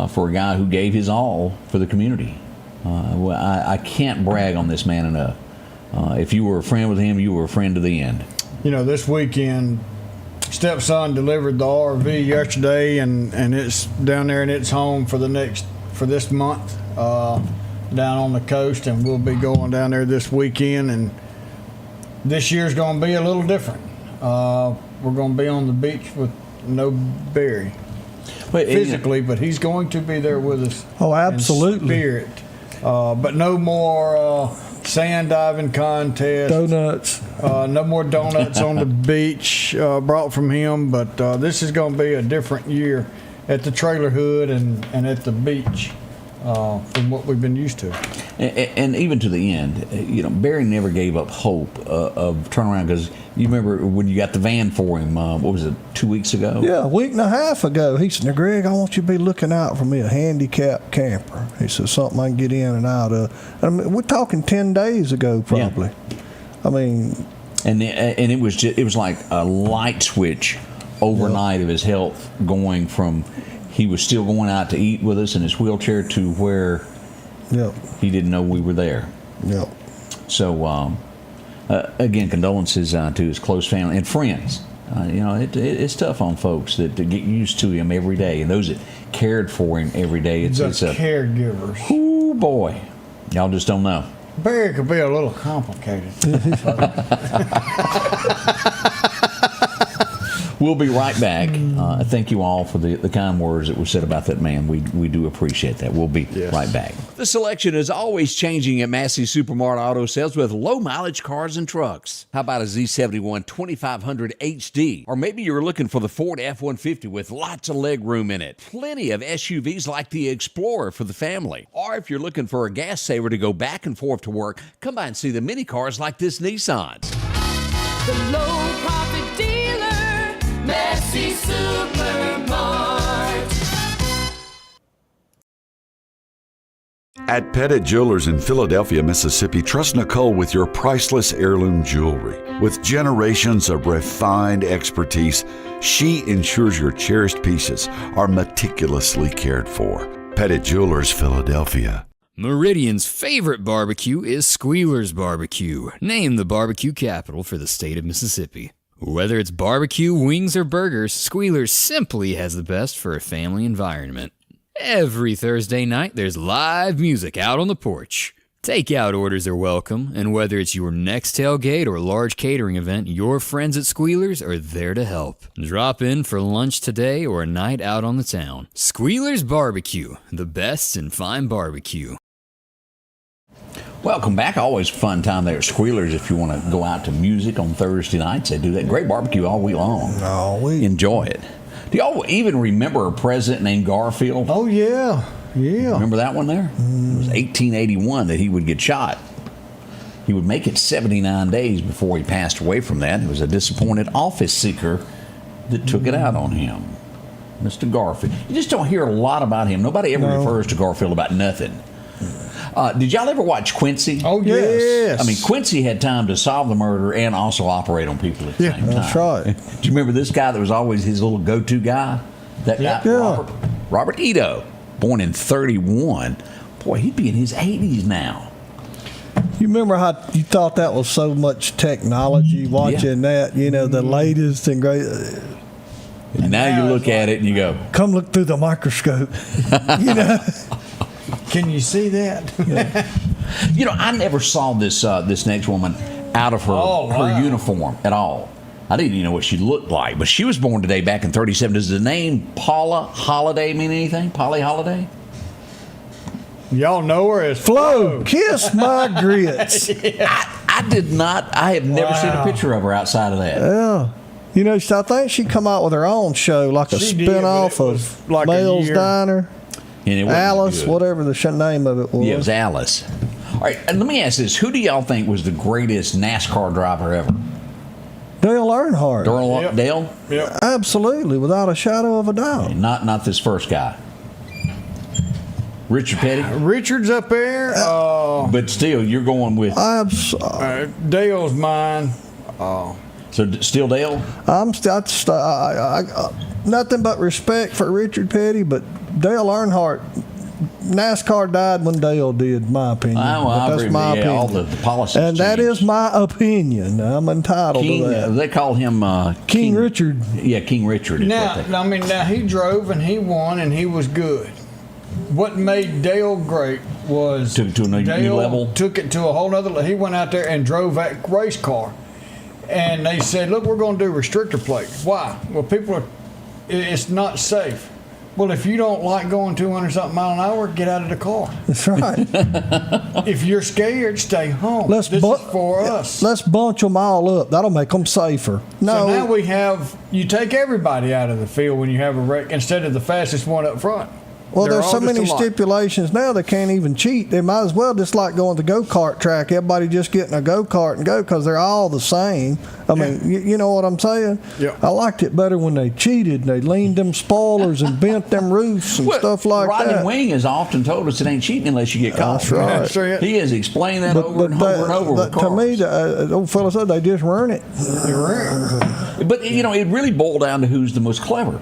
for a guy who gave his all for the community. I can't brag on this man enough. If you were a friend with him, you were a friend to the end. You know, this weekend stepson delivered the RV yesterday, and it's down there in its home for this month down on the coast, and we'll be going down there this weekend. And this year's going to be a little different. We're going to be on the beach with no Barry physically, but he's going to be there with us. Oh, absolutely. In spirit. But no more sand diving contest. Donuts. No more donuts on the beach brought from him. But this is going to be a different year at the trailer hood and at the beach from what we've been used to. And even to the end, Barry never gave up hope of turnaround, because you remember when you got the van for him, what was it, 2 weeks ago? Yeah, a week and a half ago. He said, "Now, Greg, I want you to be looking out for me, a handicapped camper." He said, "Something I can get in and out of." I mean, we're talking 10 days ago, probably. Yeah. I mean, and it was like a light switch overnight of his health, going from he was still going out to eat with us in his wheelchair to where he didn't know we were there. Yep. So, again, condolences to his close family and friends. It's tough on folks that get used to him every day, and those that cared for him every day. It's caregivers. Oh boy, y'all just don't know. Barry could be a little complicated. We'll be right back. Thank you all for the kind words that were said about that man. We do appreciate that. We'll be right back. The selection is always changing at Massey Supermart Auto Sales with low mileage cars and trucks. How about a Z71 2500 HD? Or maybe you're looking for the Ford F-150 with lots of leg room in it. Plenty of SUVs like the Explorer for the family. Or if you're looking for a gas saver to go back and forth to work, come by and see the mini cars like this Nissan. The low profit dealer, Massey Supermart. At Pettit Jewelers in Philadelphia, Mississippi, trust Nicole with your priceless heirloom jewelry. With generations of refined expertise, she ensures your cherished pieces are meticulously cared for. Pettit Jewelers, Philadelphia. Meridian's favorite barbecue is Squealer's Barbecue, named the barbecue capital for the state of Mississippi. Whether it's barbecue, wings, or burgers, Squealer's simply has the best for a family environment. Every Thursday night, there's live music out on the porch. Takeout orders are welcome, and whether it's your next tailgate or large catering event, your friends at Squealer's are there to help. Drop in for lunch today or a night out on the town. Squealer's Barbecue, the best in fine barbecue. Welcome back. Always a fun time there at Squealer's if you want to go out to music on Thursday nights. They do that great barbecue all week long. Enjoy it. Do y'all even remember a president named Garfield? Oh, yeah. Yeah. Remember that one there? It was 1881 that he would get shot. He would make it 79 days before he passed away from that. It was a disappointed office seeker that took it out on him. Mr. Garfield. You just don't hear a lot about him. Nobody ever refers to Garfield about nothing. Did y'all ever watch Quincy? Oh, yes. I mean, Quincy had time to solve the murder and also operate on people at the same time. That's right. Do you remember this guy that was always his little go-to guy? That guy, Robert Ito, born in 31. Boy, he'd be in his 80s now. You remember how you thought that was so much technology, watching that, the latest and great. And now you look at it and you go, come look through the microscope. Can you see that? I never saw this next woman out of her uniform at all. I didn't even know what she looked like, but she was born today back in 37. Does the name Paula Holiday mean anything? Polly Holiday? Y'all know her as Flo. Kiss my grits. I did not. I have never seen a picture of her outside of that. Yeah. I think she come out with her own show, like a spin-off of like Mel's Diner. And Alice, whatever the name of it was. Yeah, it was Alice. All right, and let me ask this. Who do y'all think was the greatest NASCAR driver ever? Dale Earnhardt. Dale? Yep. Absolutely, without a shadow of a doubt. Not this first guy. Richard Petty? Richard's up there. But still, you're going with... Dale's mine. So still Dale? Nothing but respect for Richard Petty, but Dale Earnhardt, NASCAR died when Dale did, in my opinion. That's my opinion. All the policies and changed. that is my opinion. I'm entitled to that. They call him King Richard. Yeah, King Richard. Now he drove and he won and he was good. What made Dale great was took it to a new Dale level. Took it to a whole other level. He went out there and drove that race car. And they said, look, we're going to do restrictor plates. Why? Well, it's not safe. Well, if you don't like going 200-something mile an hour, get out of the car. That's right. If you're scared, stay home. This is for us. Let's bunch them all up. That'll make them safer. No. So now you take everybody out of the field when you have a wreck instead of the fastest one up front. Well, there's so many stipulations now they can't even cheat. They might as well just like go on the go-kart track. Everybody just get in a go-kart and go because they're all the same. I mean, you know what I'm saying? Yeah. I liked it better when they cheated and they leaned them spoilers and bent them roofs and stuff like that. Rodney Wing has often told us it ain't cheating unless you get caught. That's right. That's right. He has explained that over and over with cars. To me, the old fella said they just run it. But, it really boiled down to who's the most clever.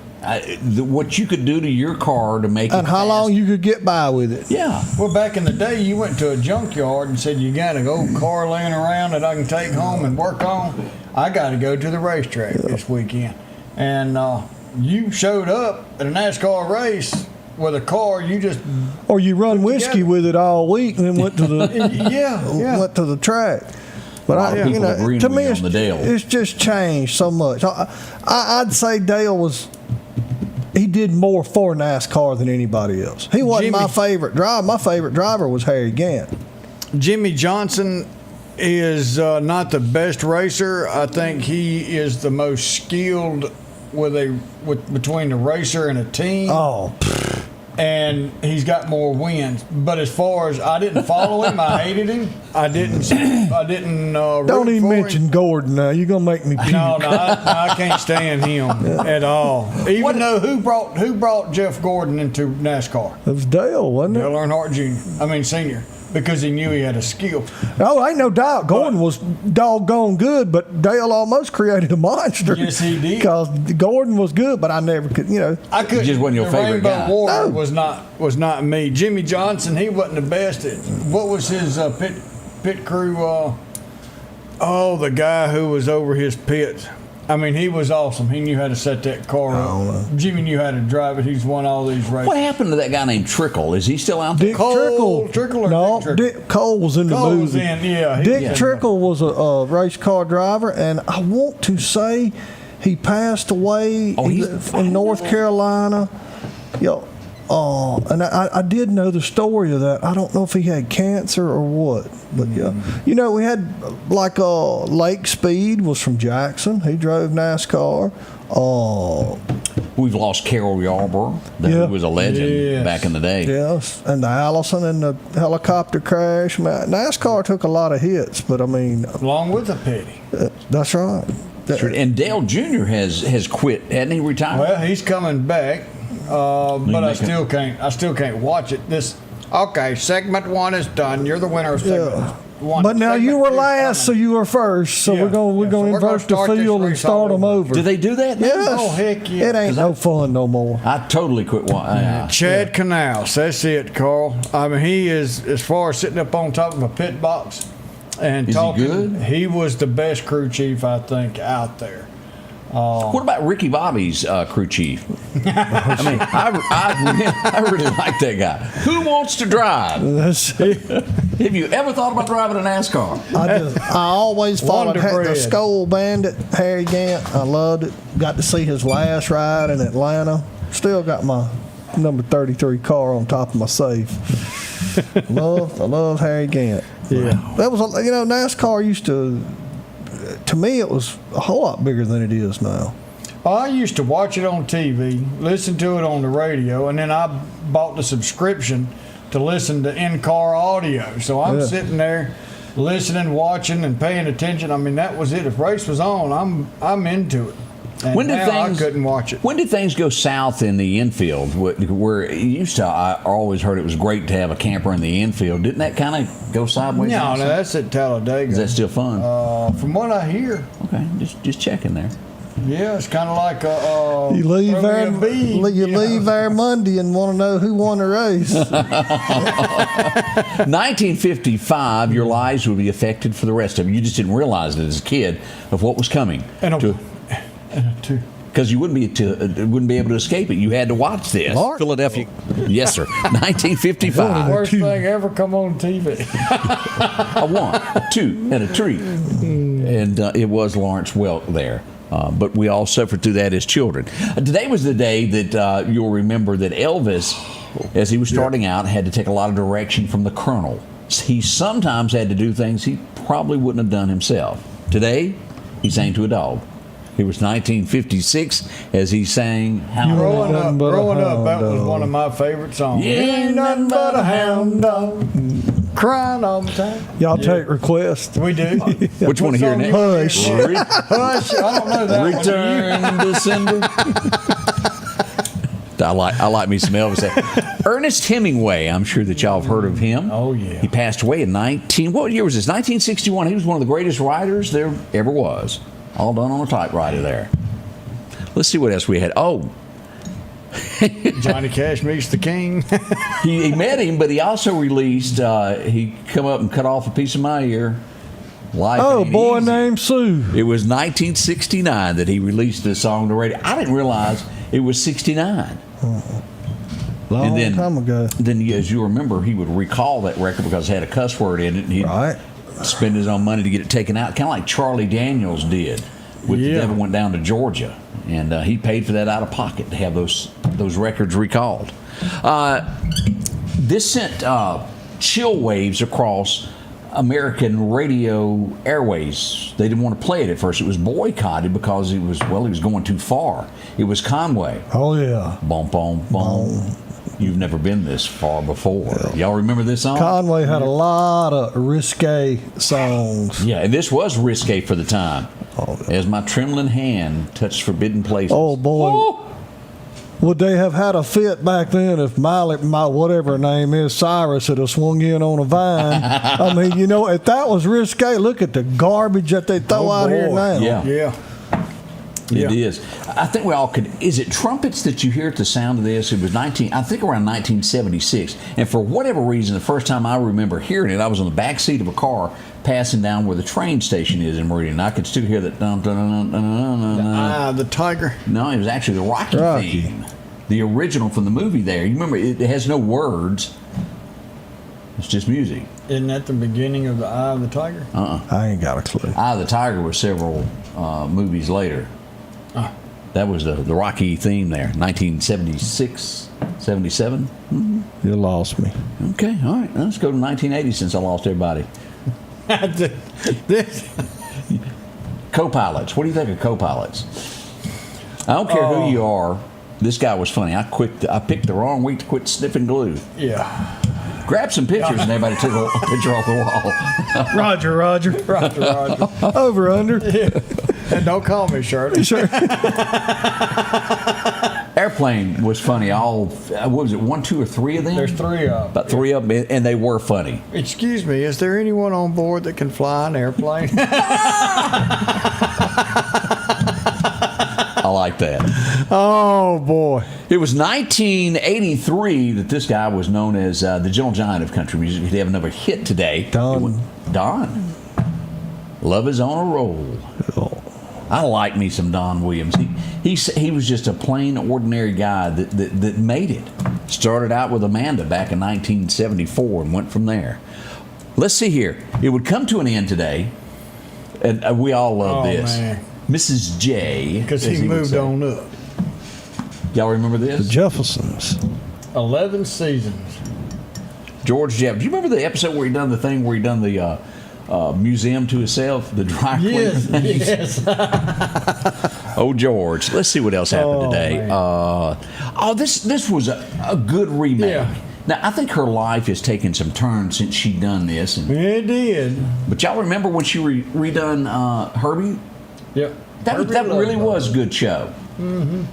What you could do to your car to make it and how fast. long you could get by with it. Yeah. Well, back in the day, you went to a junkyard and said, you got an old car laying around that I can take home and work on. I got to go to the racetrack this weekend. And you showed up at a NASCAR race with a car you just... Or you run whiskey with it all week and then went to the... went to the track. But to me, it's just changed so much. I'd say Dale he did more for NASCAR than anybody else. He wasn't my favorite driver. My favorite driver was Harry Gant. Jimmy Johnson is not the best racer. I think he is the most skilled between the racer and a team. Oh. And he's got more wins. But as far as I didn't follow him, I hated him. I didn't. Don't even mention Gordon now. You're gonna make me puke. No, I can't stand him at all. Even though who brought Jeff Gordon into NASCAR? It was Dale, wasn't it? Dale Earnhardt Senior. Because he knew he had a skill. Oh, ain't no doubt. Gordon was doggone good, but Dale almost created a monster. Yes, he did. Because Gordon was good, but I never could, I couldn't. Just wasn't your favorite Rainbow guy. Warrior was not me. Jimmy Johnson, he wasn't the best at. What was his pit crew? The guy who was over his pits. I mean, he was awesome. He knew how to set that car up. Jimmy knew how to drive it. He's won all these races. What happened to that guy named Trickle? Is he still out there? Dick Trickle. Dick Cole was in the movie. Dick Trickle was a race car driver, and I want to say he passed away in North Carolina. And I did know the story of that. I don't know if he had cancer or what, but we had Lake Speed was from Jackson. He drove NASCAR. We've lost Carol Yarborough, who was a legend back in the day. Yes, and the Allison and the helicopter crash. NASCAR took a lot of hits, but I mean, along with the Petty. That's right. And Dale Jr. has quit, hasn't he? Retired. Well, he's coming back. But I still can't watch it. Segment 1 is done. You're the winner of segment 1. But now you were last, so you were first. So we're going to invert the field and start them over. Do they do that? Yes. Oh, heck yeah. It ain't no fun no more. I totally quit watching. Chad Canals, that's it, Carl. I mean, he is, as far as sitting up on top of a pit box and talking. He good? He was the best crew chief, I think, out there. What about Ricky Bobby's crew chief? I mean, I really like that guy. Who wants to drive? Have you ever thought about driving a NASCAR? I always followed the Skull Bandit, Harry Gant. I loved it. Got to see his last ride in Atlanta. Still got my number 33 car on top of my safe. I love Harry Gant. Yeah, that was NASCAR used to. To me, it was a whole lot bigger than it is now. I used to watch it on TV, listen to it on the radio, and then I bought the subscription to listen to in-car audio. So I'm sitting there listening, watching, and paying attention. I mean, that was it. If race was on, I'm into it. And I couldn't watch it. When did things go south in the infield? Where it used to, I always heard it was great to have a camper in the infield. Didn't that kind of go sideways? No, that's at Talladega. Is that still fun? From what I hear. Okay, just checking there. Yeah, it's kind of like you leave there Monday and want to know who won the race. 1955, your lives would be affected for the rest of you. You just didn't realize it as a kid of what was coming. Because you wouldn't be able to escape it. You had to watch this. Mark? Philadelphia. Yes, sir. 1955. Worst thing ever come on TV. A 1, 2, and a 3. And it was Lawrence Welk there. But we all suffered through that as children. Today was the day that you'll remember that Elvis, as he was starting out, had to take a lot of direction from the Colonel. He sometimes had to do things he probably wouldn't have done himself. Today, he sang to a dog. It was 1956 as he sang Growing Up, that was one of my favorite songs. Yeah. Ain't nothing but a hound dog crying all the time. Y'all take requests? We do. Which one to hear next? Hush. Hush. I don't know that Return to sender. I like me some Elvis. Ernest Hemingway, I'm sure that y'all have heard of him. Oh, yeah. He passed away in what year was this? 1961. He was one of the greatest writers there ever was. All done on a typewriter there. Let's see what else we had. Oh. Johnny Cash meets the King. he met him, but he also released, he come up and cut off a piece of my ear. Life Boy Named Sue. It was 1969 that he released this song on the radio. I didn't realize it was 69. Long time ago. Then, as you remember, he would recall that record because it had a cuss word in it, and he'd spend his own money to get it taken out, kind of like Charlie Daniels did with The Devil Went Down to Georgia, and he paid for that out of pocket to have those records recalled. This sent chill waves across American radio airways. They didn't want to play it at first. It was boycotted because he was going too far. It was Conway. Oh yeah. Boom, boom, boom. You've never been this far before. Yeah. Y'all remember this song? Conway had a lot of risque songs. Yeah, and this was risque for the time. Oh, yeah. As my trembling hand touched forbidden places. Oh boy. Woo! Would they have had a fit back then if my whatever her name is, Cyrus, had have swung in on a vine? I mean, if that was risque, look at the garbage that they throw out here now. Yeah. It is. I think we all could. Is it trumpets that you hear at the sound of this? It was I think around 1976. And for whatever reason, the first time I remember hearing it, I was on the back seat of a car passing down where the train station is in Meridian. I could still hear that. The Tiger. No, it was actually the Rocky theme, the original from the movie. There, you remember? It has no words. It's just music. Isn't that the beginning of the Eye of the Tiger? I ain't got a clue. Eye of the Tiger was several movies later. That was the Rocky theme there, 1976, 77. Mm-hmm. You lost me. Okay, all right. Let's go to 1980 since I lost everybody. Co-pilots. What do you think of co-pilots? I don't care who you are. This guy was funny. I picked the wrong week to quit sniffing glue. Yeah. Grab some pictures and everybody took a picture off the wall. Roger. Over under. Yeah. And don't call me, Shirley. Sure. Airplane was funny. What was it, 1, 2, or 3 of them? There's 3 of them. About 3 of them, and they were funny. Excuse me, is there anyone on board that can fly an airplane? I like that. Oh, boy. It was 1983 that this guy was known as the gentle giant of country music. He'd have another hit today. Don. Love is on a roll. Oh. I like me some Don Williams. He was just a plain, ordinary guy that made it. Started out with Amanda back in 1974 and went from there. Let's see here. It would come to an end today, and we all love this. Man. Mrs. J. Because he moved on up. Y'all remember this? The Jeffersons. 11 seasons. George Jeff. Do you remember the episode where he done the thing where he done the museum to himself, the dry cleaner thing? Yes. Oh, George. Let's see what else happened today. This was a good remake. Yeah. Now, I think her life has taken some turns since she done this. It did. But y'all remember when she redone Herbie? Yep. That really was a good show. Mm-hmm.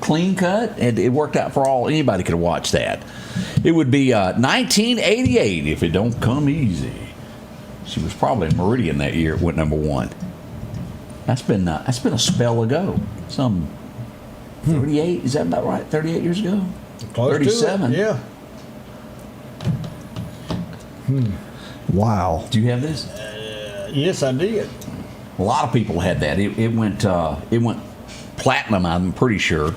Clean cut, and it worked out for all. Anybody could watch that. It would be 1988 if it don't come easy. She was probably in Meridian that year. It went number 1. That's been a spell ago. Some 38, is that about right? 38 years ago? Close 37. To it, yeah. Wow. Do you have this? Yes, I did. A lot of people had that. It went platinum, I'm pretty sure.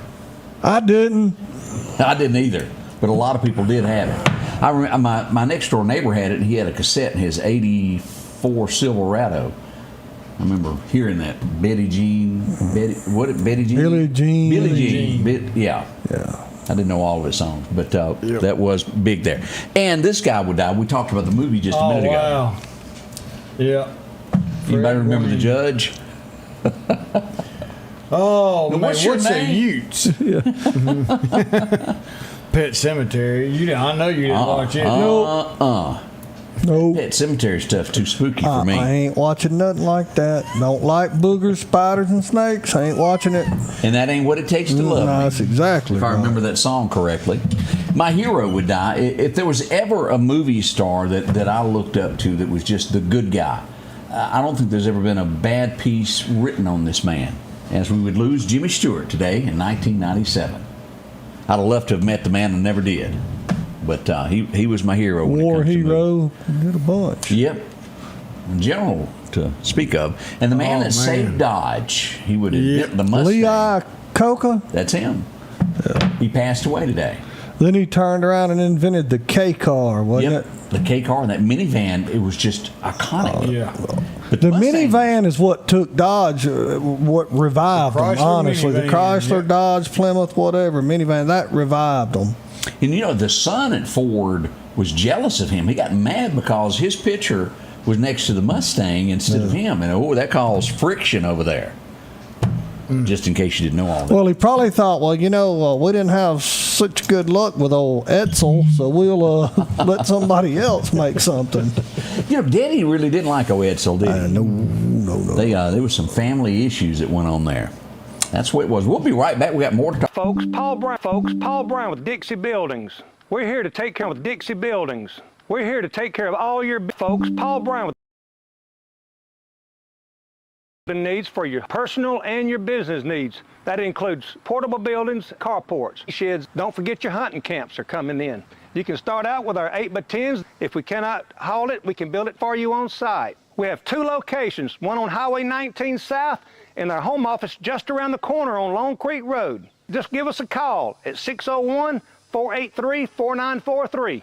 I didn't. I didn't either, but a lot of people did have it. I remember my next door neighbor had it, and he had a cassette in his '84 Silverado. I remember hearing that Billie Jean. Yeah. I didn't know all of his songs, but that was big there. And this guy would die. We talked about the movie just a minute ago. Wow. Yeah. Anybody remember the judge? Oh, man, what's your the name? Utes? Pet Cemetery. I know you didn't watch it. No. Pet Cemetery stuff too spooky for me. I ain't watching nothing like that. Don't like boogers, spiders, and snakes. I ain't watching it. And that ain't what it takes to love me. That's exactly If I remember that song correctly. My hero would die. If there was ever a movie star that I looked up to that was just the good guy, I don't think there's ever been a bad piece written on this man. As we would lose Jimmy Stewart today in 1997. I'd have loved to have met the man and never did. But he was my hero. War hero, did a bunch. Yep. General to speak of. And the man that saved Dodge, he would have the Mustang. Lee Iacocca? That's him. Yeah. He passed away today. Then he turned around and invented the K car, wasn't it? The K car and that minivan, it was just iconic. Yeah. But the minivan is what took Dodge, what revived them, honestly. The Chrysler, Dodge, Plymouth, whatever, minivan, that revived them. And the son at Ford was jealous of him. He got mad because his picture was next to the Mustang instead of him. And that caused friction over there. Just in case you didn't know all that. Well, he probably thought, we didn't have such good luck with old Edsel, so we'll let somebody else make something. Daddy really didn't like old Edsel, did he? No. There was some family issues that went on there. That's what it was. We'll be right back. We got more to talk. Folks, Paul Brown with Dixie Buildings. We're here to take care of Dixie Buildings. We're here to take care of all your folks. Paul Brown with needs for your personal and your business needs. That includes portable buildings, carports, sheds. Don't forget your hunting camps are coming in. You can start out with our 8x10s. If we cannot haul it, we can build it for you on site. We have 2 locations, one on Highway 19 South and our home office just around the corner on Long Creek Road. Just give us a call at 601-483-4943.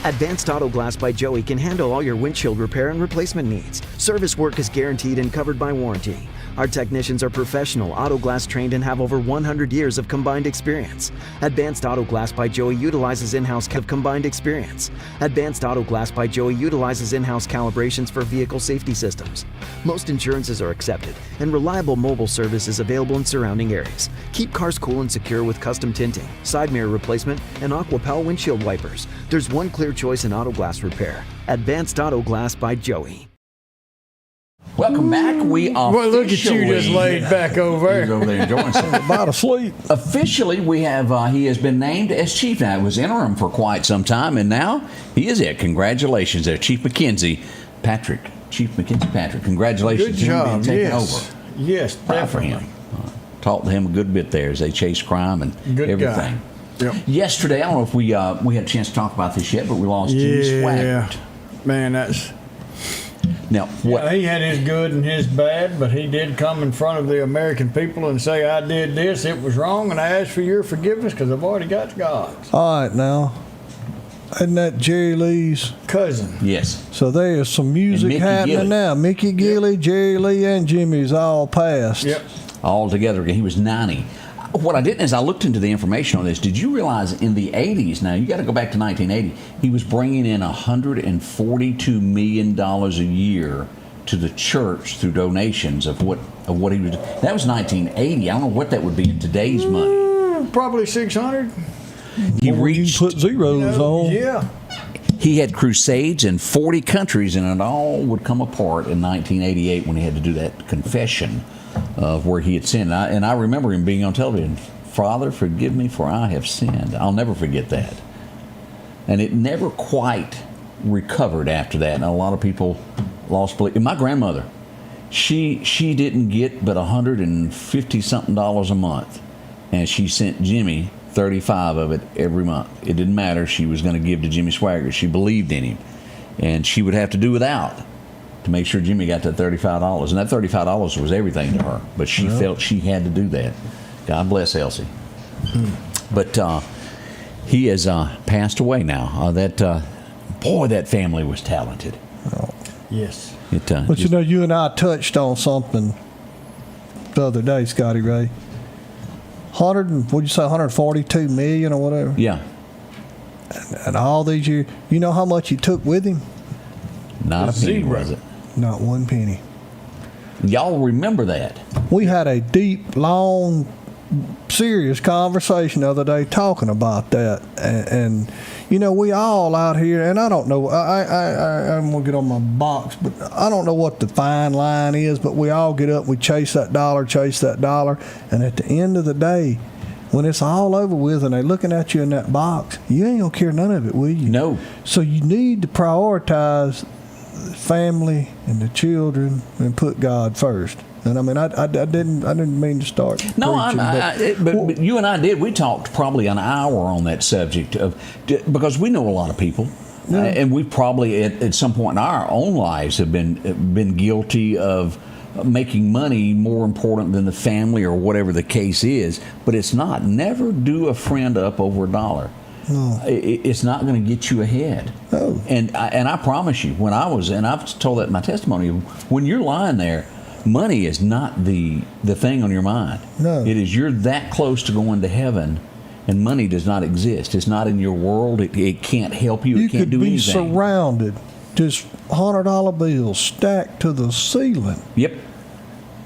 Advanced Auto Glass by Joey can handle all your windshield repair and replacement needs. Service work is guaranteed and covered by warranty. Our technicians are professional, auto glass trained, and have over 100 years of combined experience. Advanced Auto Glass by Joey utilizes in-house combined experience. Advanced Auto Glass by Joey utilizes in-house calibrations for vehicle safety systems. Most insurances are accepted, and reliable mobile service is available in surrounding areas. Keep cars cool and secure with custom tinting, side mirror replacement, and Aquapel windshield wipers. There's one clear choice in auto glass repair. Advanced Auto Glass by Joey. Welcome back. We are. Well, look at you just laid back over there. He's over there enjoying something. About asleep. Officially, we have. He has been named as chief. Now, it was interim for quite some time, and now he is it. Congratulations, there, Chief McKenzie Patrick. Chief McKenzie Patrick. Congratulations. Good job. Him being taken Yes. over. Yes, Proud for him. Talked to him a good bit there as they chase crime and Good everything. guy. Yep. Yesterday, I don't know if we had a chance to talk about this yet, but we lost Jimmy Swaggart. Man, that's. Now, what? Yeah, he had his good and his bad, but he did come in front of the American people and say, I did this, it was wrong, and I ask for your forgiveness because I've already got God's. All right, now. Isn't that Jerry Lee's cousin? Yes. So there is some music happening Gilly. now. Mickey Gilly, Jerry Lee, and Jimmy's all passed. Yep. All together again. He was 90. What I didn't, as I looked into the information on this, did you realize in the 80s, now you got to go back to 1980, he was bringing in $142 million a year to the church through donations of what he was. That was 1980. I don't know what that would be in today's money. Probably 600. He reached. Put zeros on. Yeah. He had crusades in 40 countries, and it all would come apart in 1988 when he had to do that confession of where he had sinned. And I remember him being on television, Father, forgive me for I have sinned. I'll never forget that. And it never quite recovered after that. And a lot of people lost belief. And my grandmother, She didn't get but $150-something a month, and she sent Jimmy $35 of it every month. It didn't matter. She was going to give to Jimmy Swaggart. She believed in him, and she would have to do without to make sure Jimmy got that $35. And that $35 was everything to her, but she felt she had to do that. God bless Elsie. But he has passed away now. That family was talented. Oh. Yes. But you and I touched on something the other day, Scotty Ray. 142 million or whatever. Yeah. And all these years, you know how much he took with him? Not a penny, was it? Not one penny. Y'all remember that? We had a deep, long, serious conversation the other day talking about that, and we all out here, and I don't know, I'm gonna get on my box, but I don't know what the fine line is, but we all get up, we chase that dollar, and at the end of the day, when it's all over with and they're looking at you in that box, you ain't gonna care none of it, will you? No. So you need to prioritize the family and the children and put God first. And I mean, I didn't mean to start. No, preaching, but you and I did. We talked probably an hour on that subject because we know a lot of people, and we probably at some point in our own lives have been guilty of making money more important than the family or whatever the case is. But it's not. Never do a friend up over $1. No. It's not going to get you ahead. No. And I promise you, when I was, and I've told that in my testimony, when you're lying there, money is not the thing on your mind. No. It is you're that close to going to heaven, and money does not exist. It's not in your world. It can't help you. It can't do anything. You could be surrounded, just $100 bills stacked to the ceiling. Yep.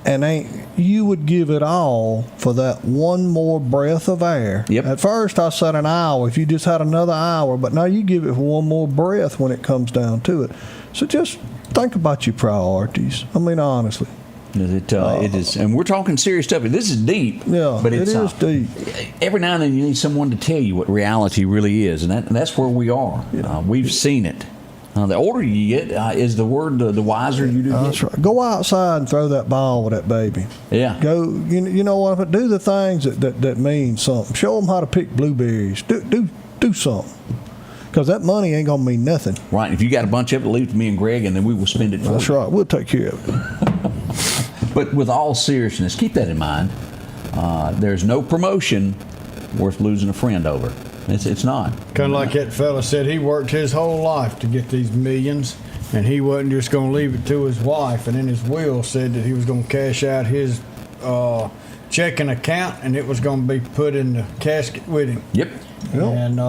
And you would give it all for that one more breath of air. Yep. At first I said an hour, if you just had another hour, but now you give it for one more breath when it comes down to it. So just think about your priorities. I mean, honestly. It is, and we're talking serious stuff. This is deep. Yeah, but it is deep. Every now and then you need someone to tell you what reality really is, and that's where we are. Yeah. We've seen it. The older you get, is the word, the wiser you do get. That's right. Go outside and throw that ball with that baby. Yeah. Go. You know what? Do the things that mean something. Show them how to pick blueberries. Do something. Because that money ain't gonna mean nothing. Right. If you got a bunch of it, leave it to me and Greg, and then we will spend it for you. That's right. We'll take care of it. But with all seriousness, keep that in mind. There's no promotion worth losing a friend over. It's not. Kind of like that fella said, he worked his whole life to get these millions, and he wasn't just going to leave it to his wife. And in his will said that he was going to cash out his checking account, and it was going to be put in the casket with him. Yep. And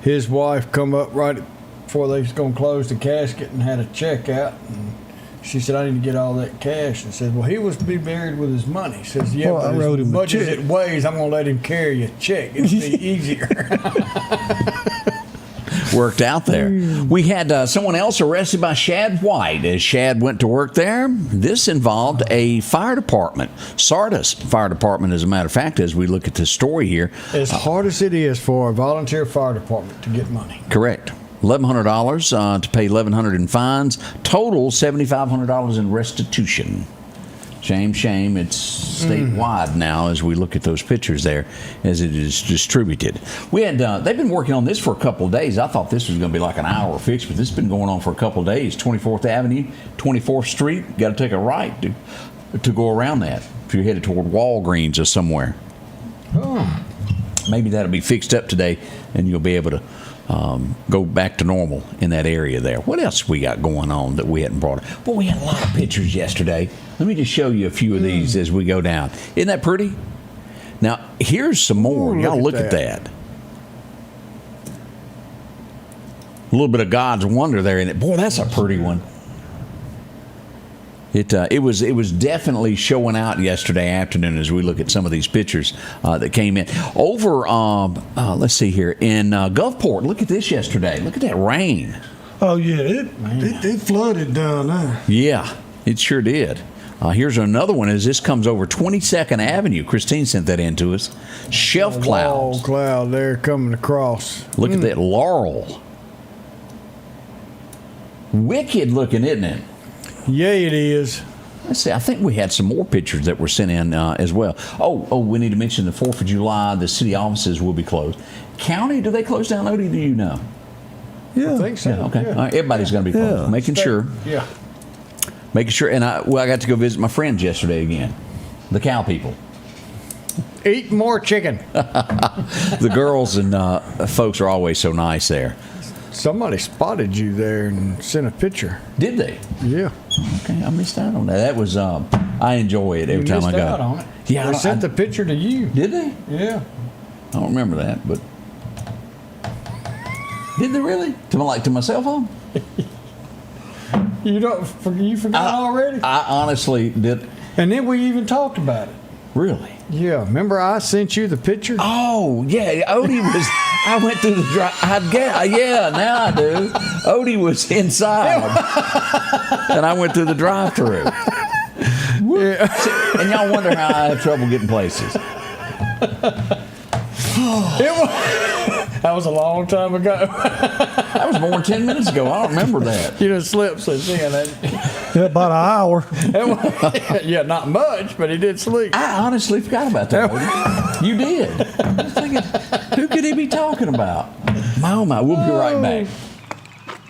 his wife come up right before they was going to close the casket and had a check out. And she said, I need to get all that cash. And said, well, he was to be buried with his money. He says, yeah, well, but I wrote him as much a as check. it weighs, I'm going to let him carry a check. It'll be easier. Worked out there. We had someone else arrested by Shad White as Shad went to work there. This involved a fire department, Sardis Fire Department, as a matter of fact, as we look at this story here. As hard as it is for a volunteer fire department to get money. Correct. $1,100 to pay $1,100 in fines. Total $7,500 in restitution. Shame. It's statewide now as we look at those pictures there as it is distributed. We had they've been working on this for a couple of days. I thought this was going to be like an hour fix, but this has been going on for a couple of days. 24th Avenue, 24th Street. Got to take a right to go around that if you're headed toward Walgreens or somewhere. Oh. Maybe that'll be fixed up today, and you'll be able to go back to normal in that area there. What else we got going on that we hadn't brought up? Well, we had a lot of pictures yesterday. Let me just show you a few of these as we go down. Isn't that pretty? Now, here's some more. Y'all look at that. A little bit of God's wonder there in it. Boy, that's a pretty one. It was definitely showing out yesterday afternoon as we look at some of these pictures that came in. Over, let's see here, in Gulfport, look at this yesterday. Look at that rain. Oh, yeah, it flooded down there. Yeah, it sure did. Here's another one as this comes over 22nd Avenue. Christine sent that in to us. Shelf clouds. Wall cloud there coming across. Look at that Laurel. Wicked looking, isn't it? Yeah, it is. Let's see. I think we had some more pictures that were sent in as well. Oh, we need to mention the 4th of July. The city offices will be closed. County, do they close down, Odie? Do you know? Yeah. I think so. Yeah, okay. Yeah. All right, everybody's going to be closed. Yeah. Making sure. Yeah. Making sure. And I got to go visit my friends yesterday again. The cow people. Eat more chicken. The girls and folks are always so nice there. Somebody spotted you there and sent a picture. Did they? Yeah. Okay, I missed out on that. That was I enjoy it every time I go. You missed out on it. Yeah, They sent the picture to you. Did they? Yeah. I don't remember that, but did they really? To my cell phone? You forgot already? I honestly did. And then we even talked about it. Really? Yeah. Remember I sent you the picture? Oh, yeah. Odie was. I went through the drive. Yeah, now I do. Odie was inside, and I went through the drive-through. Yeah. And y'all wonder how I have trouble getting places. That was a long time ago. That was more than 10 minutes ago. I don't remember that. You done slipped since then. Yeah, about an hour. Yeah, not much, but he did sleep. I honestly forgot about that. Odie. You did. I was thinking, who could he be talking about? Oh my, we'll be right back.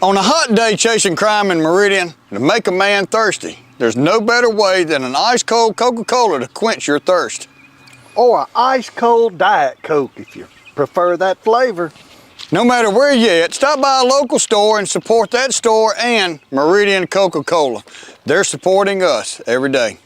On a hot day chasing crime in Meridian, to make a man thirsty, there's no better way than an ice-cold Coca-Cola to quench your thirst. Or an ice-cold Diet Coke if you prefer that flavor. No matter where you're at, stop by a local store and support that store and Meridian Coca-Cola. They're supporting us every day.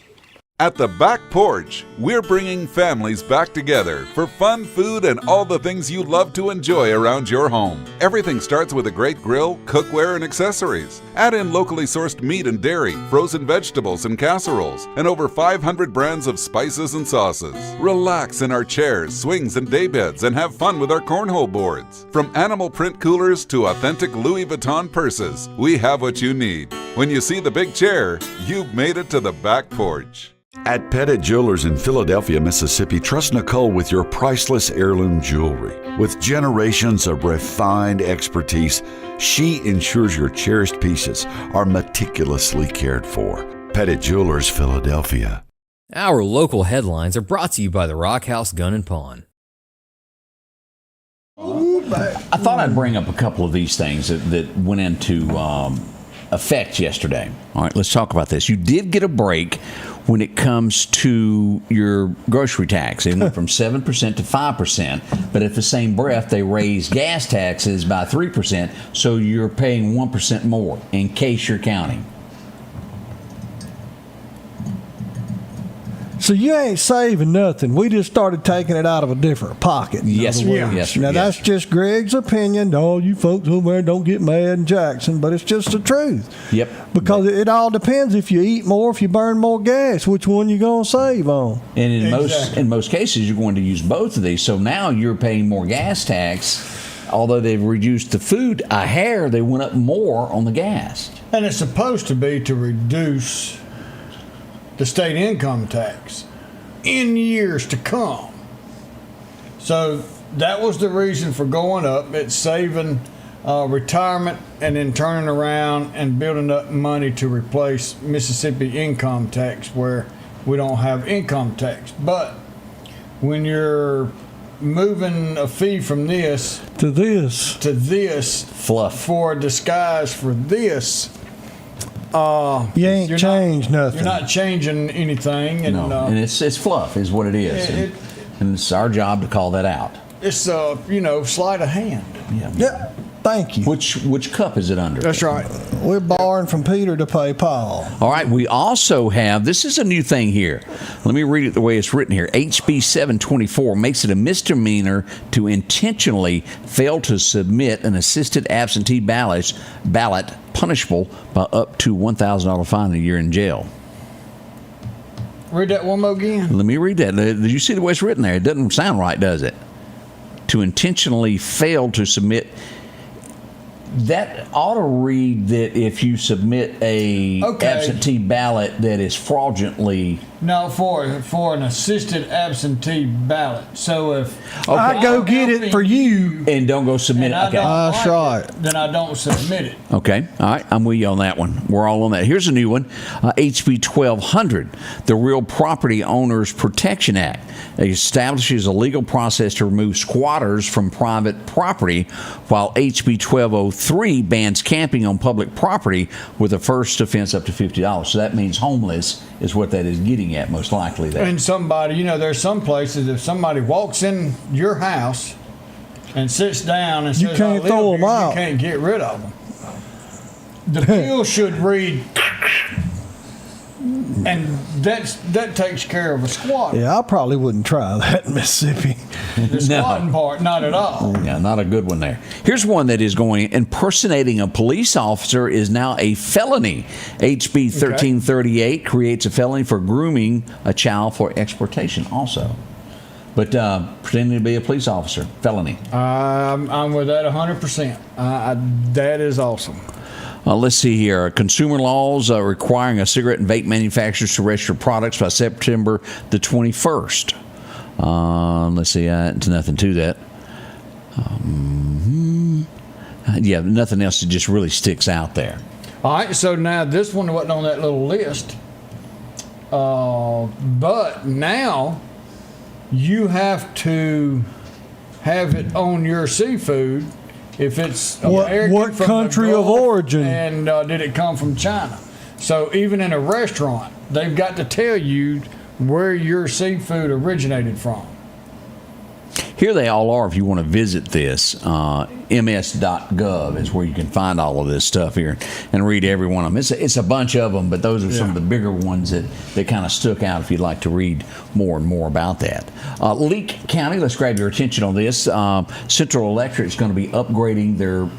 At the Back Porch, we're bringing families back together for fun, food, and all the things you love to enjoy around your home. Everything starts with a great grill, cookware, and accessories. Add in locally sourced meat and dairy, frozen vegetables and casseroles, and over 500 brands of spices and sauces. Relax in our chairs, swings, and daybeds and have fun with our cornhole boards. From animal print coolers to authentic Louis Vuitton purses, we have what you need. When you see the big chair, you've made it to the Back Porch. At Pettit Jewelers in Philadelphia, Mississippi, trust Nicole with your priceless heirloom jewelry. With generations of refined expertise, she ensures your cherished pieces are meticulously cared for. Pettit Jewelers, Philadelphia. Our local headlines are brought to you by the Rock House Gun and Pawn. I thought I'd bring up a couple of these things that went into effect yesterday. All right, let's talk about this. You did get a break when it comes to your grocery tax. It went from 7% to 5%, but at the same breath, they raised gas taxes by 3%, so you're paying 1% more in case you're counting. So you ain't saving nothing. We just started taking it out of a different pocket. Yes, sir. Yes, sir. Now, Yes, that's sir. just Greg's opinion. Oh, you folks over there don't get mad in Jackson, but it's just the truth. Yep. Because it all depends if you eat more, if you burn more gas, which one you going to save on. And in most cases, you're going to use both of these. So now you're paying more gas tax. Although they've reduced the food a hair, they went up more on the gas. And it's supposed to be to reduce the state income tax in years to come. So that was the reason for going up. It's saving retirement and then turning around and building up money to replace Mississippi income tax where we don't have income tax. But when you're moving a fee from this to this fluff for a disguise for this, you ain't changed nothing. You're not changing anything, and No, and it's fluff is what it is. And it's our job to call that out. It's sleight of hand. Yeah. Thank you. Which cup is it under? That's right. We're borrowing from Peter to pay Paul. All right, we also have, this is a new thing here. Let me read it the way it's written here. HB 724 makes it a misdemeanor to intentionally fail to submit an assisted absentee ballot punishable by up to $1,000 fine and a year in jail. Read that one more again. Let me read that. Did you see the way it's written there? It doesn't sound right, does it? To intentionally fail to submit. That ought to read that if you submit a absentee ballot that is fraudulently No, for an assisted absentee ballot. So if I go get it for you and don't go submit it, okay? That's right. Then I don't submit it. Okay, all right, I'm with you on that one. We're all on that. Here's a new one, HB 1200, the Real Property Owners Protection Act. It establishes a legal process to remove squatters from private property, while HB 1203 bans camping on public property with a first offense up to $50. So that means homeless is what that is getting at, most likely. There. And somebody, there's some places, if somebody walks in your house and sits down and You says, can't "I live throw here," them out. you can't get rid of them. The bill should read, and that takes care of a squatter. Yeah, I probably wouldn't try that in Mississippi. The squatting part, not at all. Yeah, not a good one there. Here's one that is going, impersonating a police officer is now a felony. HB 1338 creates a felony for grooming a child for exploitation also. But pretending to be a police officer, felony. I'm with that 100%. That is awesome. Let's see here. Consumer laws requiring a cigarette and vape manufacturers to register products by September the 21st. Let's see. Nothing to that. Yeah, nothing else that just really sticks out there. All right, so now this one wasn't on that little list. But now you have to have it on your seafood if it's American what from country the of Gulf, origin? and did it come from China? So even in a restaurant, they've got to tell you where your seafood originated from. Here they all are if you want to visit this. ms.gov is where you can find all of this stuff here and read every one of them. It's a bunch of them, but those are some of the bigger ones that kind of stuck out if you'd like to read more and more about that. Leake County, let's grab your attention on this. Central Electric is going to be upgrading their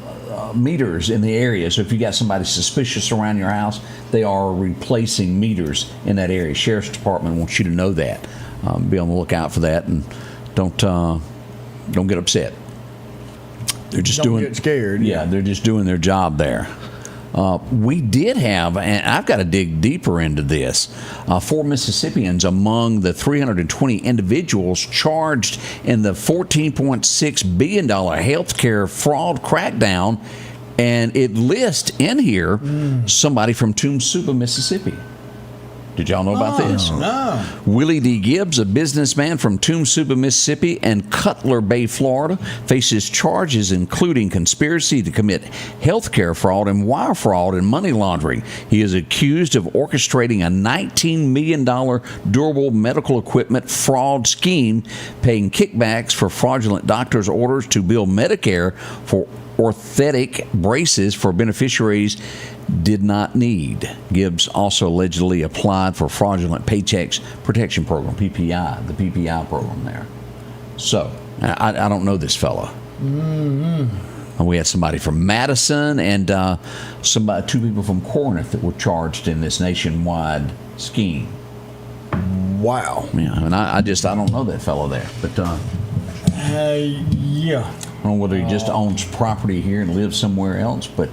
meters in the area. So if you got somebody suspicious around your house, they are replacing meters in that area. Sheriff's Department wants you to know that. Be on the lookout for that, and don't get upset. They're just Don't get scared. Yeah, they're just doing their job there. We did have, and I've got to dig deeper into this, 4 Mississippians among the 320 individuals charged in the $14.6 billion healthcare fraud crackdown, and it lists in here somebody from Tumsuba, Mississippi. Did y'all know about this? No. Willie D. Gibbs, a businessman from Tumsuba, Mississippi, and Cutler Bay, Florida, faces charges including conspiracy to commit healthcare fraud and wire fraud and money laundering. He is accused of orchestrating a $19 million durable medical equipment fraud scheme, paying kickbacks for fraudulent doctors' orders to bill Medicare for orthotic braces for beneficiaries did not need. Gibbs also allegedly applied for fraudulent Paychecks Protection Program, PPI, the PPI program there. So, I don't know this fella. We had somebody from Madison and 2 people from Corinth that were charged in this nationwide scheme. Wow. Yeah, and I don't know that fellow there, but yeah. I don't know whether he just owns property here and lives somewhere else, but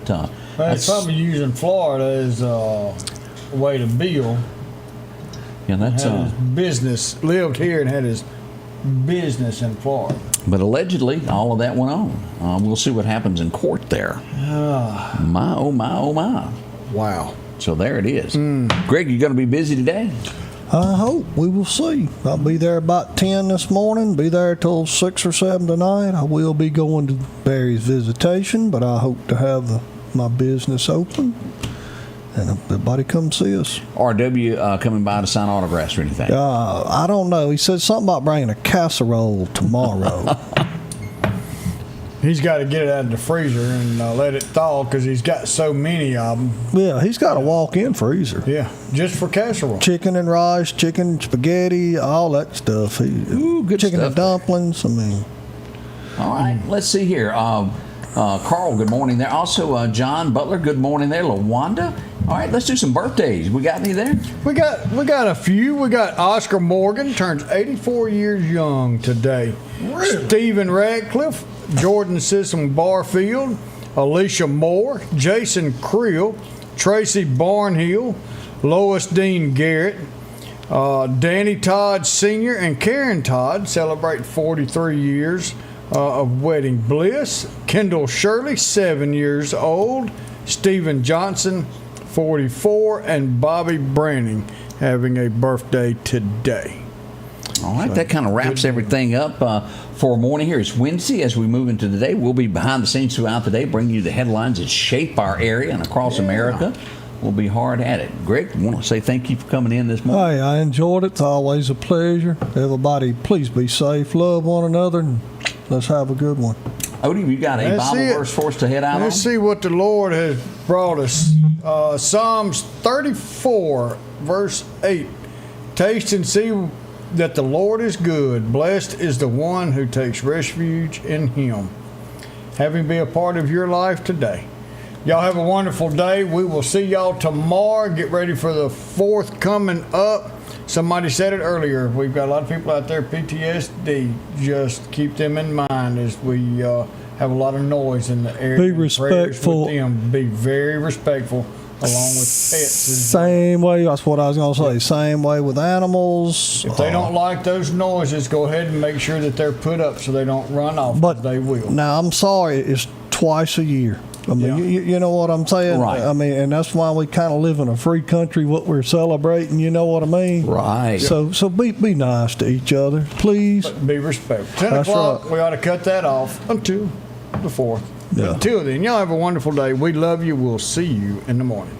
It's probably using Florida as a way to bill. Yeah, that's had his business, lived here and had his business in Florida. But allegedly, all of that went on. We'll see what happens in court there. My, oh my, oh my. Wow. So there it is. Greg, you going to be busy today? I hope. We will see. I'll be there about 10 this morning, be there till 6 or 7 tonight. I will be going to Barry's visitation, but I hope to have my business open and everybody come see us. RW coming by to sign autographs or anything? I don't know. He said something about bringing a casserole tomorrow. He's got to get it out of the freezer and let it thaw because he's got so many of them. Yeah, he's got a walk-in freezer. Yeah, just for casserole. Chicken and rice, chicken, spaghetti, all that stuff. Good chicken stuff. and dumplings. I mean. All right, let's see here. Carl, good morning there. Also, John Butler, good morning there. LaWanda. All right, let's do some birthdays. We got any there? We got a few. We got Oscar Morgan, turns 84 years young today. Really? Stephen Radcliffe, Jordan Sissom Barfield, Alicia Moore, Jason Creel, Tracy Barnhill, Lois Dean Garrett, Danny Todd Sr. and Karen Todd celebrate 43 years of wedding bliss. Kendall Shirley, 7 years old. Stephen Johnson, 44. And Bobby Branning having a birthday today. All right, that kind of wraps everything up for morning here. It's Wednesday. As we move into the day, we'll be behind the scenes throughout the day, bringing you the headlines that shape our area and across America. We'll be hard at it. Greg, I want to say thank you for coming in this morning. Hey, I enjoyed it. It's always a pleasure. Everybody, please be safe, love one another, and let's have a good one. Odie, you got a Bible verse for us to head out on? Let's see what the Lord has brought us. Psalms 34, verse 8. Taste and see that the Lord is good. Blessed is the one who takes refuge in him. Having been a part of your life today. Y'all have a wonderful day. We will see y'all tomorrow. Get ready for the 4th coming up. Somebody said it earlier. We've got a lot of people out there, PTSD. Just keep them in mind as we have a lot of noise in the area. Be respectful. With them. Be very respectful. Along with pets. Same way, that's what I was going to say. Same way with animals. If they don't like those noises, go ahead and make sure that they're put up so they don't run off. But they will. Now, I'm sorry, it's twice a year. I mean, you know what I'm saying? Right. I mean, and that's why we kind of live in a free country, what we're celebrating, you know what I mean? Right. So be nice to each other, please. But be respectful. 10 That's o'clock, right. we ought to cut that off until the 4th. Yeah. Until then, y'all have a wonderful day. We love you. We'll see you in the morning.